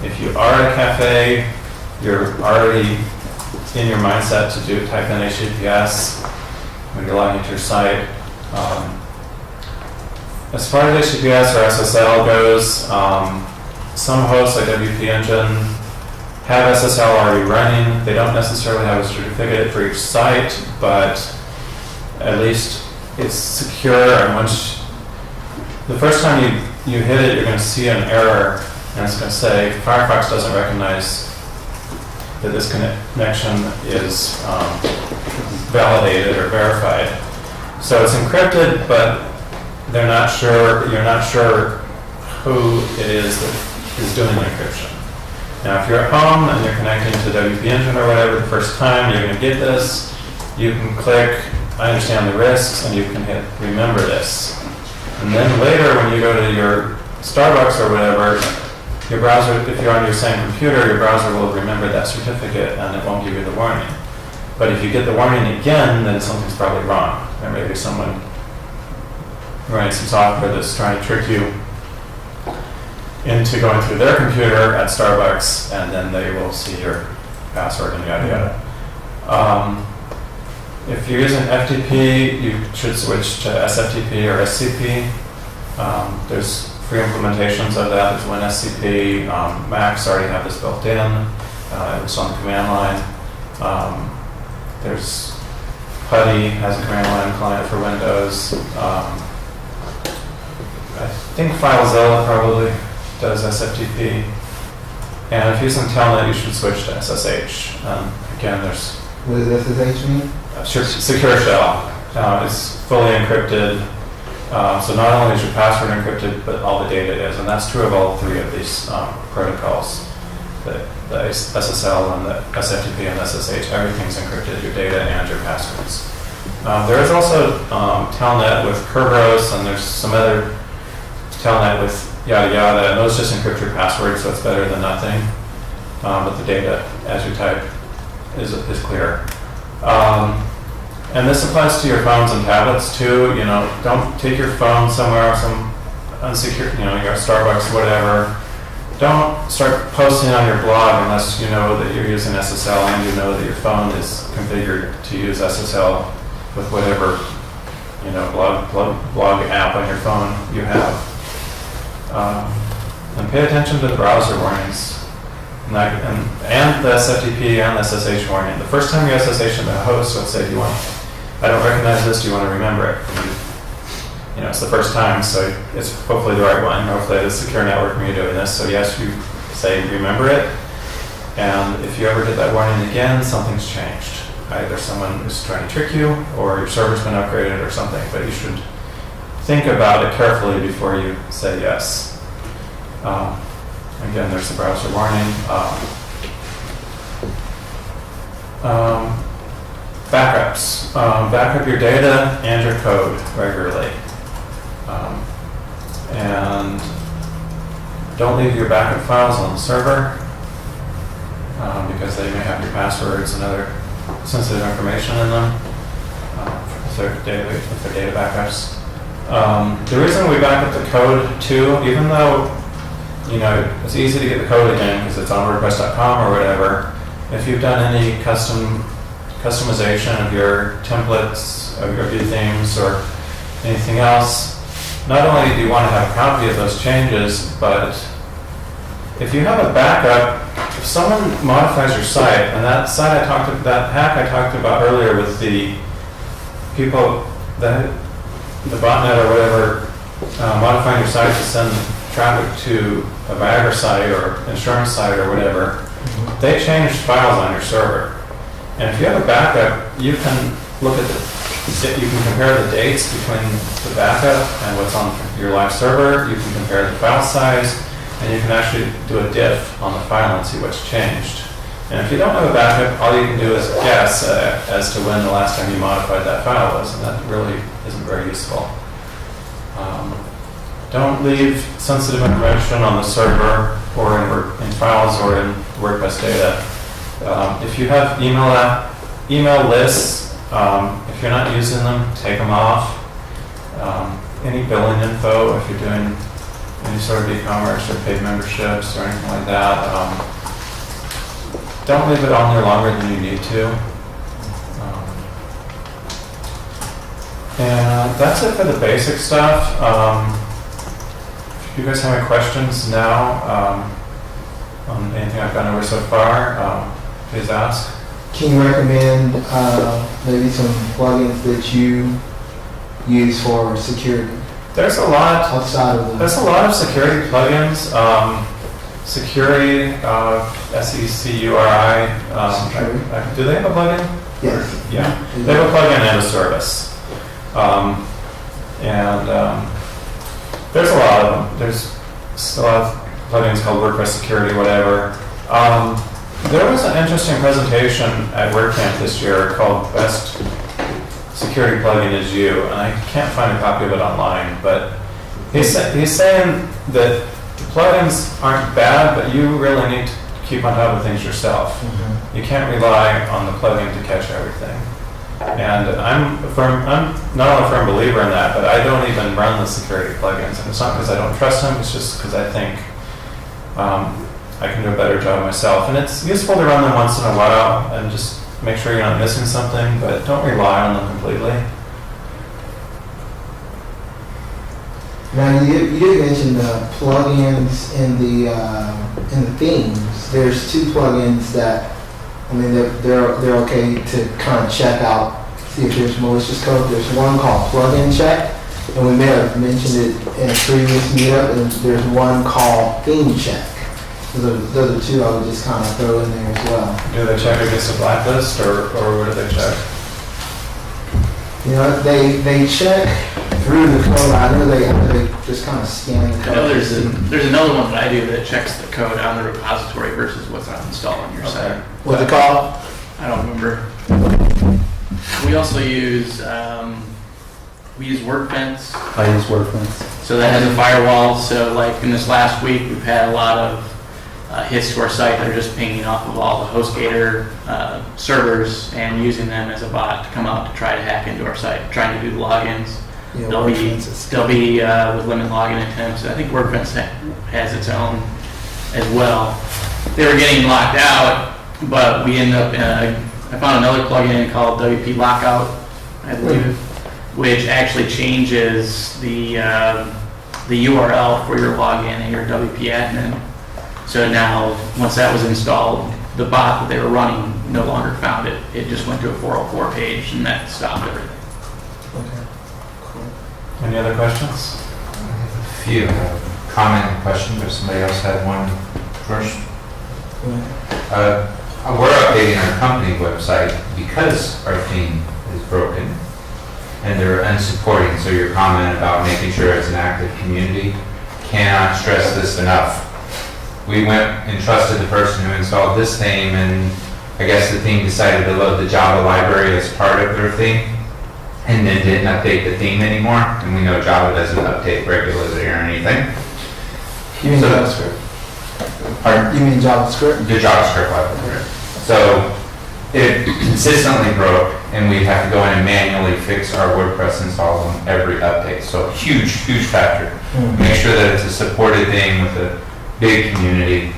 if you are at a cafe, you're already in your mindset to type in HTTPS when you're logging into your site. As far as HTTPS or SSL goes, some hosts like WP Engine have SSL already running. They don't necessarily have a certificate for each site, but at least it's secure, and once the first time you hit it, you're going to see an error, and it's going to say Firefox doesn't recognize that this connection is validated or verified. So it's encrypted, but you're not sure who it is that is doing the encryption. Now, if you're at home and you're connecting to WP Engine or whatever the first time, you're going to get this. You can click I understand the risks, and you can hit remember this. And then later when you go to your Starbucks or whatever, your browser, if you're on your same computer, your browser will remember that certificate and it won't give you the warning. But if you get the warning again, then something's probably wrong. There may be someone running some software that's trying to trick you into going through their computer at Starbucks, and then they will see your password and yada yada. If you're using FTP, you should switch to SFTP or SCP. There's free implementations of that. There's WinSCP. Macs already have this built in. It's on the command line. There's PuTTY has a command line client for Windows. think FileZilla probably does SFTP. And if using Telnet, you should switch to SSH. Again, there's What does SSH mean? secure shell. It's fully encrypted. So not only is your password encrypted, but all the data is. And that's true of all three of these protocols. The SSL and the SFTP and SSH, everything's encrypted, your data and your passwords. There is also Telnet with Kerberos, and there's some other Telnet with yada yada, and those just encrypt your password, so it's better than nothing. But the data, as you type, is clear. And this applies to your phones and tablets too. You know, don't take your phone somewhere, some unsecure, you know, your Starbucks, whatever. Don't start posting on your blog unless you know that you're using SSL and you know that your phone is configured to use SSL with whatever, you know, blog app on your phone you have. And pay attention to the browser warnings and the SFTP and the SSH warning. The first time you SSH in the host, let's say, I don't recognize this, do you want to remember it? You know, it's the first time, so it's hopefully the right one. Hopefully it is a secure network when you're doing this. So yes, you say remember it. And if you ever get that warning again, something's changed. Either someone is trying to trick you or your server's been upgraded or something. But you should think about it carefully before you say yes. Again, there's the browser warning. Backups. Backup your data and your code regularly. And don't leave your backup files on the server because they may have your passwords and other sensitive information in them if they're data backups. The reason we back up the code too, even though you know it's easy to get the code again because it's on WordPress.com or whatever, if you've done any customization of your templates, of your view themes, or anything else, not only do you want to have a copy of those changes, but if you have a backup, if someone modifies your site, and that hack I talked about earlier with the people, the botnet or whatever, modifying your site to send traffic to a Viagra site or insurance site or whatever, they changed files on your server. And if you have a backup, you can you can compare the dates between the backup and what's on your live server. You can compare the file size, and you can actually do a diff on the file and see what's changed. And if you don't have a backup, all you can do is guess as to when the last time you modified that file was, and that really isn't very useful. Don't leave sensitive information on the server or in files or in WordPress data. If you have email lists, if you're not using them, take them off. Any billing info, if you're doing any sort of e-commerce or paid memberships or anything like that, don't leave it on there longer than you need to. And that's it for the basic stuff. If you guys have any questions now on anything I've gone over so far, please ask. Can you recommend maybe some plugins that you use for security? There's a lot outside of There's a lot of security plugins. Security, SECURI. Do they have a plugin? Yes. Yeah. They have a plugin and a service. There's a lot of them. There's a lot of plugins called WordPress Security, whatever. There was an interesting presentation at WordCamp this year called Best Security Plugin Is You, and I can't find a copy of it online, but he's saying that the plugins aren't bad, but you really need to keep on top of things yourself. Mm-hmm. You can't rely on the plugin to catch everything. And I'm not only a firm believer in that, but I don't even run the security plugins. And it's not because I don't trust them, it's just because I think I can do a better job myself. And it's useful to run them once in a while and just make sure you're not missing something, but don't rely on them completely. Now you did mention the plugins in the themes. There's two plugins that they're okay to kind of check out, see if there's malicious code. There's one called Plugin Check, and we may have mentioned it in a previous meetup, and there's one called theme check. Those are two I would just kind of throw in there as well. Do they check against a blacklist, or what do they check? You know, they check through the code. I know they just kind of scan the I code. know there's another one that I do that checks the code on the repository versus what's installed on your site. What's it called? I don't remember. We also use WordFence. I use WordPress. So that has a firewall. So like in this last week, we've had a lot of hits to our site that are just pinging off of all the HostGator servers and using them as a bot to come out to try to hack into our site, trying to do the logins. Yeah, They'll be WordFence with limit login attempts. I think WordPress has its own as well. They were getting locked out, but we ended up. I found another plugin called WP Lockout, I believe, which actually changes the URL for your login and your WP admin. So now, once that was installed, the bot that they were running no longer found it. It just went to a 404 page, and that stopped everything. Okay, cool. Any other questions? A few comment and questions, or somebody else had one first? We're updating our company website because our theme is broken and they're unsupporting. So your comment about making sure it's an active community, cannot stress this enough. We went and trusted the person who installed this theme, and I guess the theme decided to load the Java library as part of their theme and then didn't update the theme anymore. And we know Java doesn't update regularly or anything. You mean So- JavaScript? Pardon? You mean JavaScript? The JavaScript library. So it consistently broke, and we'd have to go in and manually fix our WordPress installs on every update. So huge, huge factor. Make sure that it's a supported thing with a big community.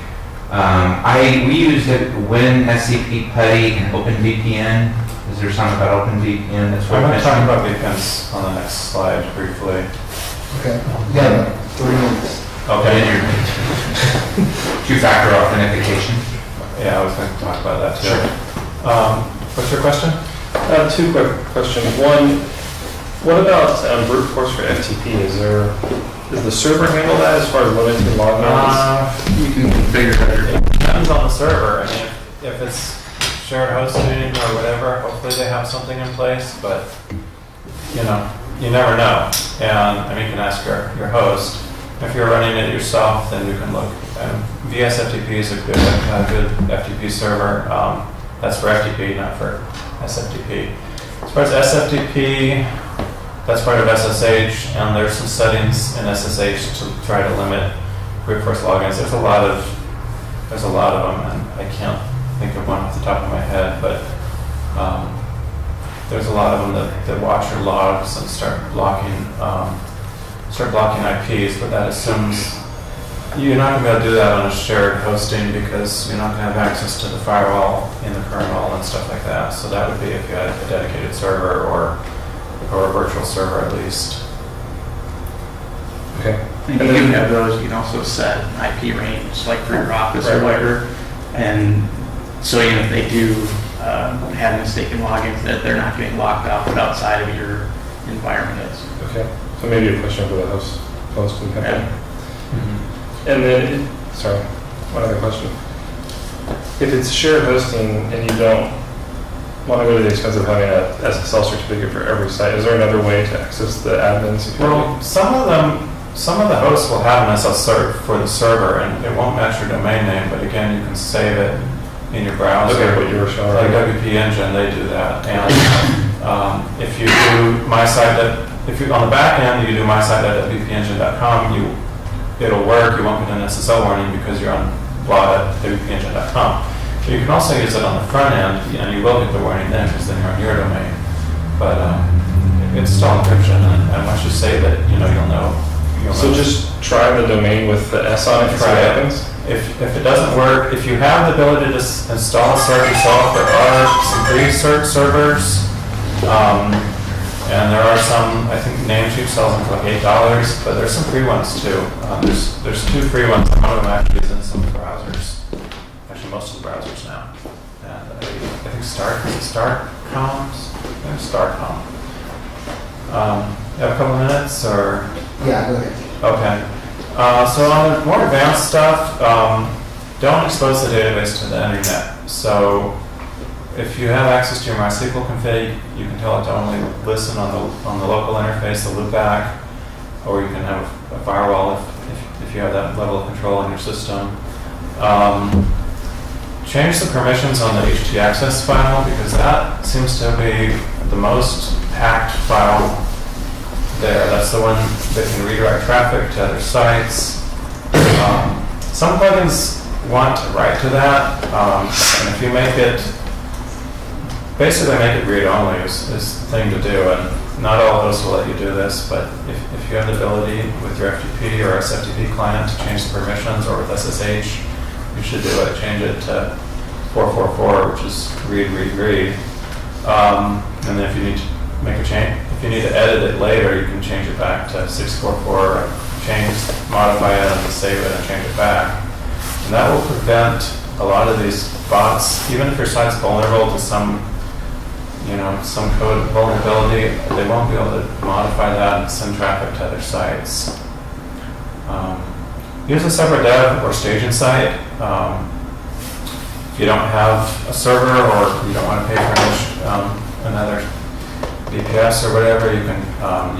We used it when SCP PuTTY and OpenVPN. Is there something about OpenVPN that's I'm worth going to talk mentioning? about VPNs on the next slide briefly. Okay. Yeah, 3 minutes. And then your two-factor authentication. Yeah, I was going to talk about that too. What's your question? Two quick questions. One, what about brute force for FTP? Does the server handle that as far as limiting logins? You can configure it. It depends on the server. I mean, if it's shared hosting or whatever, hopefully they have something in place, but you never know. And I mean, you can ask your host. If you're running it yourself, then you can look. VSFTP is a good FTP server. That's for FTP, not for SFTP. As far as SFTP, that's part of SSH, and there's some settings in SSH to try to limit brute force logins. There's a lot of them, and I can't think of one off the top of my head, but there's a lot of them that watch your logs and start blocking IPs, but that assumes you're not going to be able to do that on a shared hosting because you're not going to have access to the firewall in the kernel and stuff like that. So that would be if you had a dedicated server or a virtual server at least. Okay. And you can have those, you can also set an IP range, like for your office or whatever. And so even if they do have mistaken logins, that they're not getting locked out, but outside of your environment is. Okay. So maybe a question for the host and company. Yeah. And then, sorry, one other question. If it's shared hosting and you don't want to go to the expense of having a SSL certificate for every site, is there another way to access the admin security? Well, some of the hosts will have an SSL for the server, and it won't match your domain name, but again, you can save it in your browser. Okay, what you were showing. Like WP Engine, they do that. And if you do on the back end, you do mysite.wpengine.com, it'll work. You won't get an SSL warning because you're on blog.wpengine.com. But you can also use it on the front end, and you will get the warning then because then you're on your domain. But it's still encryption, and once you save it, you'll know. So just try the domain with the S on it and see what happens? If it doesn't work, if you have the ability to install a server yourself, there are some free cert servers, and there are some, I think Namecheap sells them for like $8, but there's some free ones too. There's 2 free ones, and one of them actually is in some browsers. Actually, most of the browsers now. And I think Starcom. You have a couple minutes, or? Yeah, go ahead. Okay. So on the more advanced stuff, don't expose the database to the internet. So if you have access to your MySQL config, you can tell it to only listen on the local interface, the loopback, or you can have a firewall if you have that level of control in your system. Change the permissions on the htaccess file, because that seems to be the most hacked file there. That's the one that can redirect traffic to other sites. Some plugins want to write to that, and if you make it, basically make it read-only is the thing to do, and not all hosts will let you do this, but if you have the ability with your FTP or SFTP client to change the permissions, or with SSH, you should do it. Change it to 444, which is read, read, read. And then if you need to make a change, if you need to edit it later, you can change it back to 644, modify it, and save it and change it back. And that will prevent a lot of these bots, even if your site's vulnerable to some code vulnerability, they won't be able to modify that and send traffic to other sites. Use a separate dev or staging site. If you don't have a server, or you don't want to pay for another VPS or whatever, you can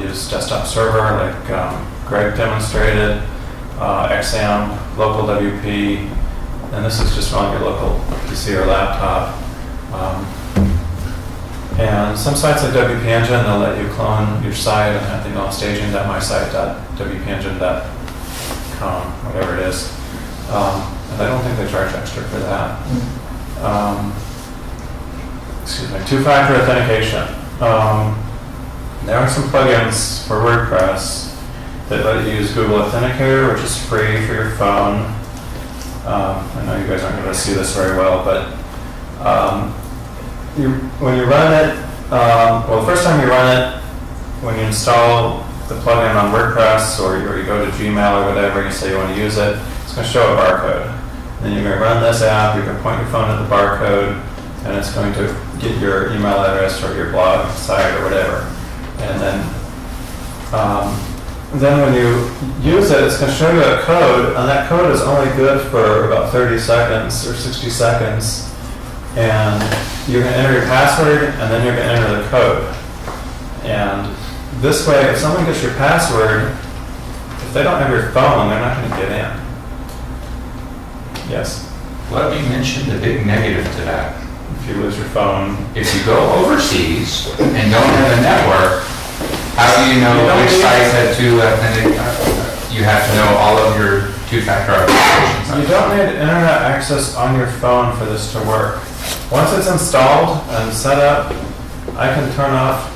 use desktop server like Greg demonstrated, XAMPP, local WP, and this is just on your local PC or laptop. And some sites like WP Engine, they'll let you clone your site and have things on staging.mysite.wpengine.com, whatever it is. And I don't think they charge extra for that. Excuse me, two-factor authentication. There are some plugins for WordPress that let you use Google Authenticator, which is free for your phone. I know you guys aren't going to see this very well, but when you run it, the first time you run it, when you install the plugin on WordPress, or you go to Gmail or whatever, you say you want to use it, it's going to show a barcode. Then you're going to run this app, you're going to point your phone at the barcode, and it's going to get your email address or your blog site or whatever. And then when you use it, it's going to show you a code, and that code is only good for about 30 seconds or 60 seconds. And you're going to enter your password, and then you're going to enter the code. And this way, if someone gets your password, if they don't have your phone, they're not going to get in. Yes? Well, you mentioned the big negative to that. If you lose your phone. If you go overseas and don't have a network, how do you know which site had to authenticate? You have to know all of your two-factor authentication. You don't need internet access on your phone for this to work. Once it's installed and set up, I can turn off,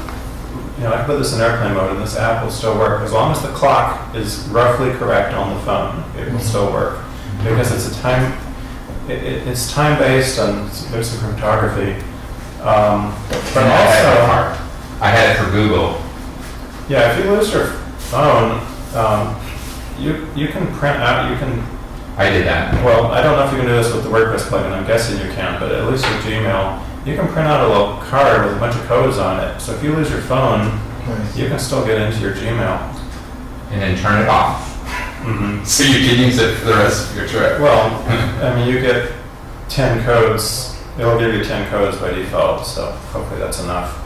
I can put this in airplane mode and this app will still work. As long as the clock is roughly correct on the phone, it will still work. Because it's it's time-based and there's some cryptography. But also, I had it for Google. yeah, if you lose your phone, you can print out, I did that. well, I don't know if you can do this with the WordPress plugin, I'm guessing you can, but at least with Gmail, you can print out a little card with a bunch of codes on it. So if you lose your phone, you can still get into your Gmail. And then turn it off. Mm-hmm. So you can use it for the rest of your trip. Well, I mean, you get 10 codes, it'll give you 10 codes by default, so hopefully that's enough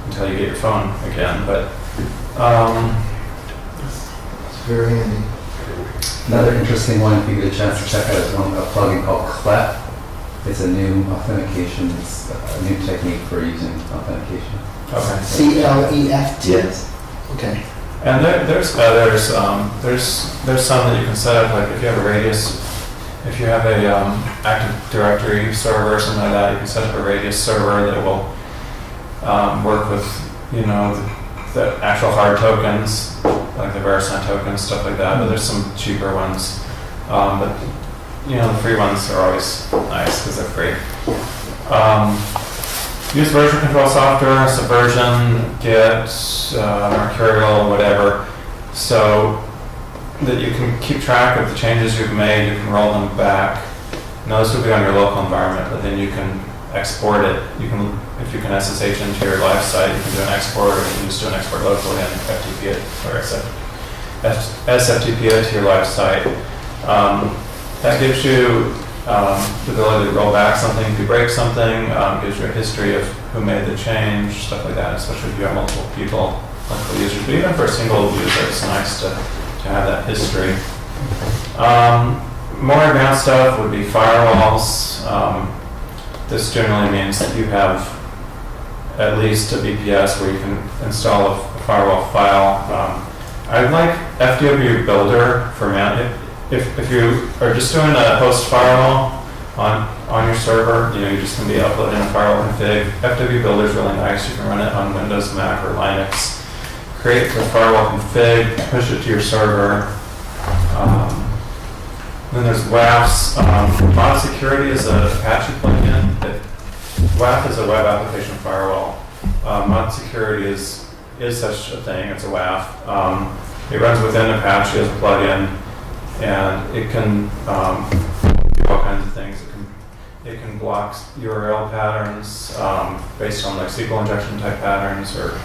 until you get your phone again, but It's very handy. Another interesting one, if you get a chance to check out, is a plugin called Clef. It's a new authentication, it's a new technique for using authentication. okay. CLEFT? Yes. Okay. And there's others. There's some that you can set up, like if you have a radius, if you have a Active Directory server or something like that, you can set up a radius server that will work with, the actual hard tokens, like the VeriSign tokens, stuff like that. But there's some cheaper ones. But the free ones are always nice because they're free. Use version control software, Subversion, Git, Mercurial, whatever, so that you can keep track of the changes you've made, you can roll them back. Now this would be on your local environment, but then you can export it. You can, if you can SSH into your live site, you can do an export, or you can just do an export locally and FTP it, or SFTP it to your live site. That gives you the ability to roll back something if you break something, gives you a history of who made the change, stuff like that, especially if you have multiple people, multiple users. But even for a single user, it's nice to have that history. More advanced stuff would be firewalls. This generally means that you have at least a VPS where you can install a firewall file. I like FTW Builder for if you are just doing a host firewall on your server, you're just going to be uploading a firewall config. FTW Builder is really nice. You can run it on Windows, Mac, or Linux. Create the firewall config, push it to your server. Then there's WAFs. Mod Security is an Apache plugin. WAF is a web application firewall. Mod Security is such a thing. It's a WAF. It runs within Apache as a plugin, and it can do all kinds of things. It can block URL patterns based on like SQL injection type patterns or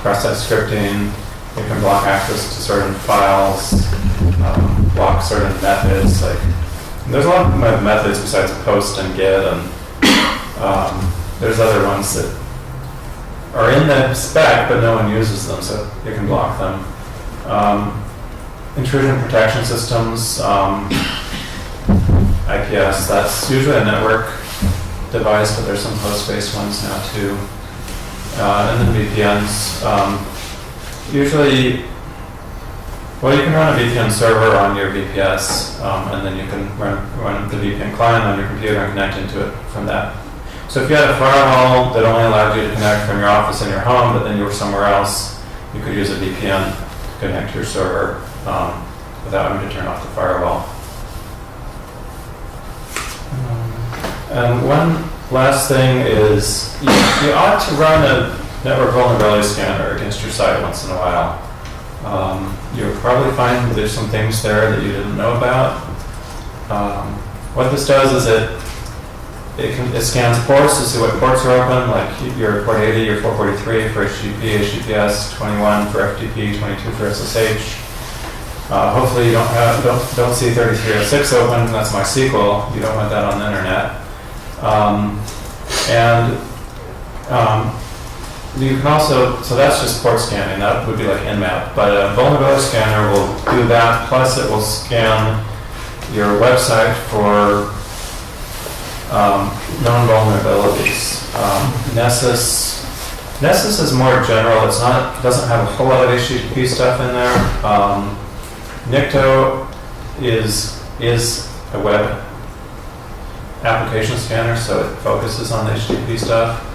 cross-site scripting. It can block access to certain files, block certain methods. Like there's a lot of methods besides post and get, and there's other ones that are in the spec but no one uses them, so it can block them. Intrusion protection systems, IPS, that's usually a network device, but there's some host-based ones now too. And then VPNs. Usually, well, you can run a VPN server on your VPS, and then you can run the VPN client on your computer and connect into it from that. So if you had a firewall that only allowed you to connect from your office and your home, but then you were somewhere else, you could use a VPN to connect to your server without having to turn off the firewall. And one last thing is you ought to run a network vulnerability scanner against your site once in a while. You'll probably find there's some things there that you didn't know about. What this does is it scans ports to see what ports are open, like your port 80, your 443 for HTTP, HTTPS, 21 for FTP, 22 for SSH. Hopefully you don't see 3306 open. That's MySQL. You don't want that on the internet. You can also, so that's just port scanning, that would be like Nmap, but a vulnerability scanner will do that, plus it will scan your website for known vulnerabilities. Nessus is more general, doesn't have a whole lot of HTTP stuff in there. Nikto is a web application scanner, so it focuses on the HTTP stuff.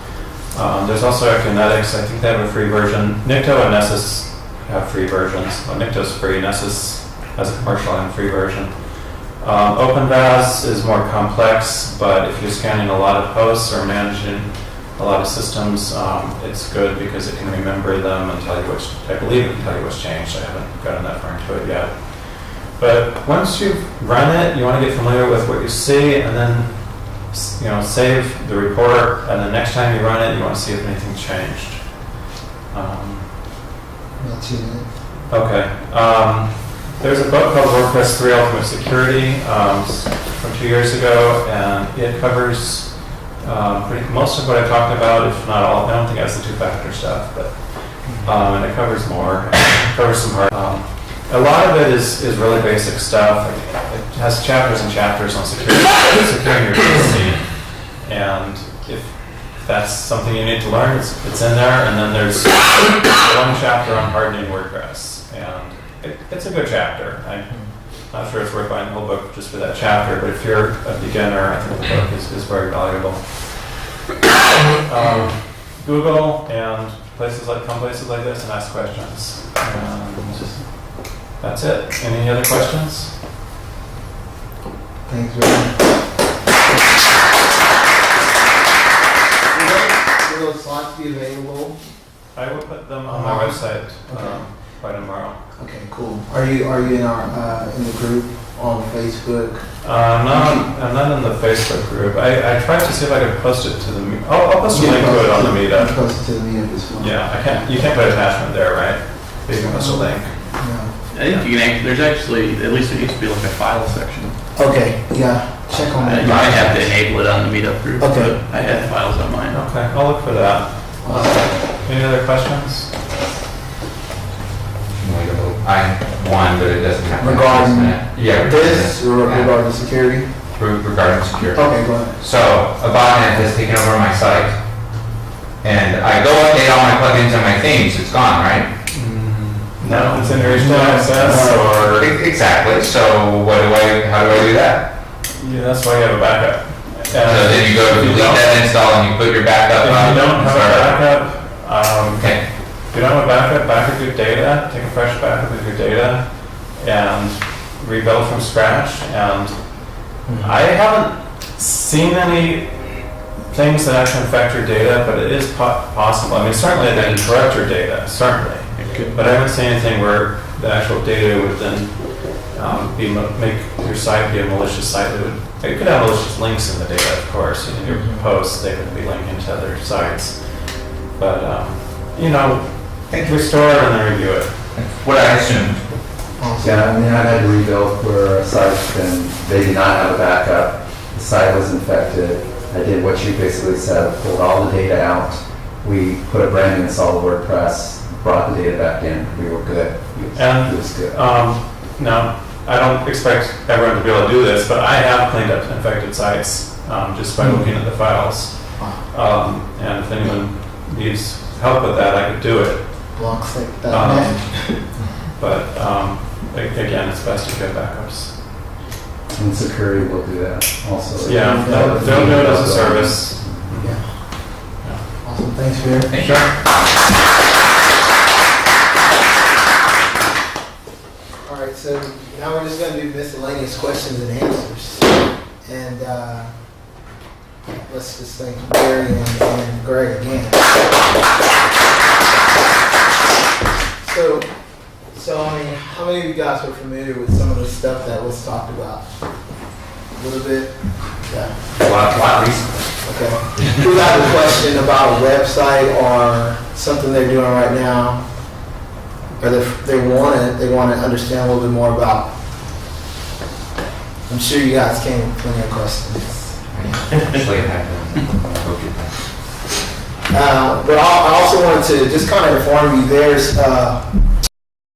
There's also Kinetics. I think they have a free version. Nikto and Nessus have free versions. Well, Nikto's free. Nessus has a commercial and free version. OpenVAS is more complex, but if you're scanning a lot of hosts or managing a lot of systems, it's good because it can remember them and tell you I believe it can tell you what's changed. I haven't gotten that far into it yet. But once you've run it, you want to get familiar with what you see, and then save the report, and the next time you run it, you want to see if anything changed. Okay. There's a book called WordPress 3 Ultimate Security from 2 years ago, and it covers most of what I talked about, if not all. I don't think it has the two-factor stuff, but and it covers more. It covers some hard. A lot of it is really basic stuff. It has chapters and chapters on securing your PC, and if that's something you need to learn, it's in there. And then there's one chapter on hardening WordPress, and it's a good chapter. I'm not sure it's worth buying the whole book just for that chapter, but if you're a beginner, I think the book is very valuable. Google and places like this and ask questions. That's it. Any other questions? Thanks very much. Will those slots be available? I will put them on my website by tomorrow. Okay, cool. Are you in the group? on Facebook? I'm not in the Facebook group. I tried to see if I could post it to the, I'll post a link to it on the Meetup. Post it to the Meetup as well. Yeah, you can't put attachment there, right? You can post a link. No. I think you can, there's actually, at least there used to be like a file section. Okay, yeah, check on that. You might have to enable it on the Meetup group, Okay. but I had files on mine. Okay, I'll look for that. Any other questions? I one, but it doesn't have. Regarding Yeah. this or regarding security? Regarding security. Okay, go ahead. So a botnet has taken over my site, and I go update all my plugins and my themes. It's gone, right? No, it's in your HTML access or, Exactly. So how do I do that? yeah, that's why you have a backup. So then you go to delete that install and you put your backup If on. you don't have a backup, Okay. if you don't have a backup, backup your data, take a fresh backup of your data, and rebuild from scratch. And I haven't seen any things that actually affect your data, but it is possible. I mean, certainly they can corrupt your data, certainly. But I haven't seen anything where the actual data would then make your site be a malicious site. It could have malicious links in the data, of course. In your posts, they could be linking to other sites. But, restore it and then review it. What I assumed. Yeah, I mean, I had to rebuild where a site, and they did not have a backup. The site was infected. I did what you basically said, pulled all the data out. We put a brand new install of WordPress, brought the data back in. We were good. It was good. No, I don't expect everyone to be able to do this, but I have cleaned up infected sites just by looking at the files. And if anyone needs help with that, I could do it. But again, it's best to get backups. And security will do that also. Yeah, they'll do it as a service. Yeah. Awesome, thanks, Peter. All right, so now we're just gonna do miscellaneous questions and answers. And let's just thank Barry and Greg again. So I mean, how many of you guys are familiar with some of the stuff that was talked about? A little bit? Yeah. A lot recently. Okay. Who got a question about a website or something they're doing right now? Or they want to understand a little bit more about? I'm sure you guys came with plenty of questions. But I also wanted to just kind of inform you, there's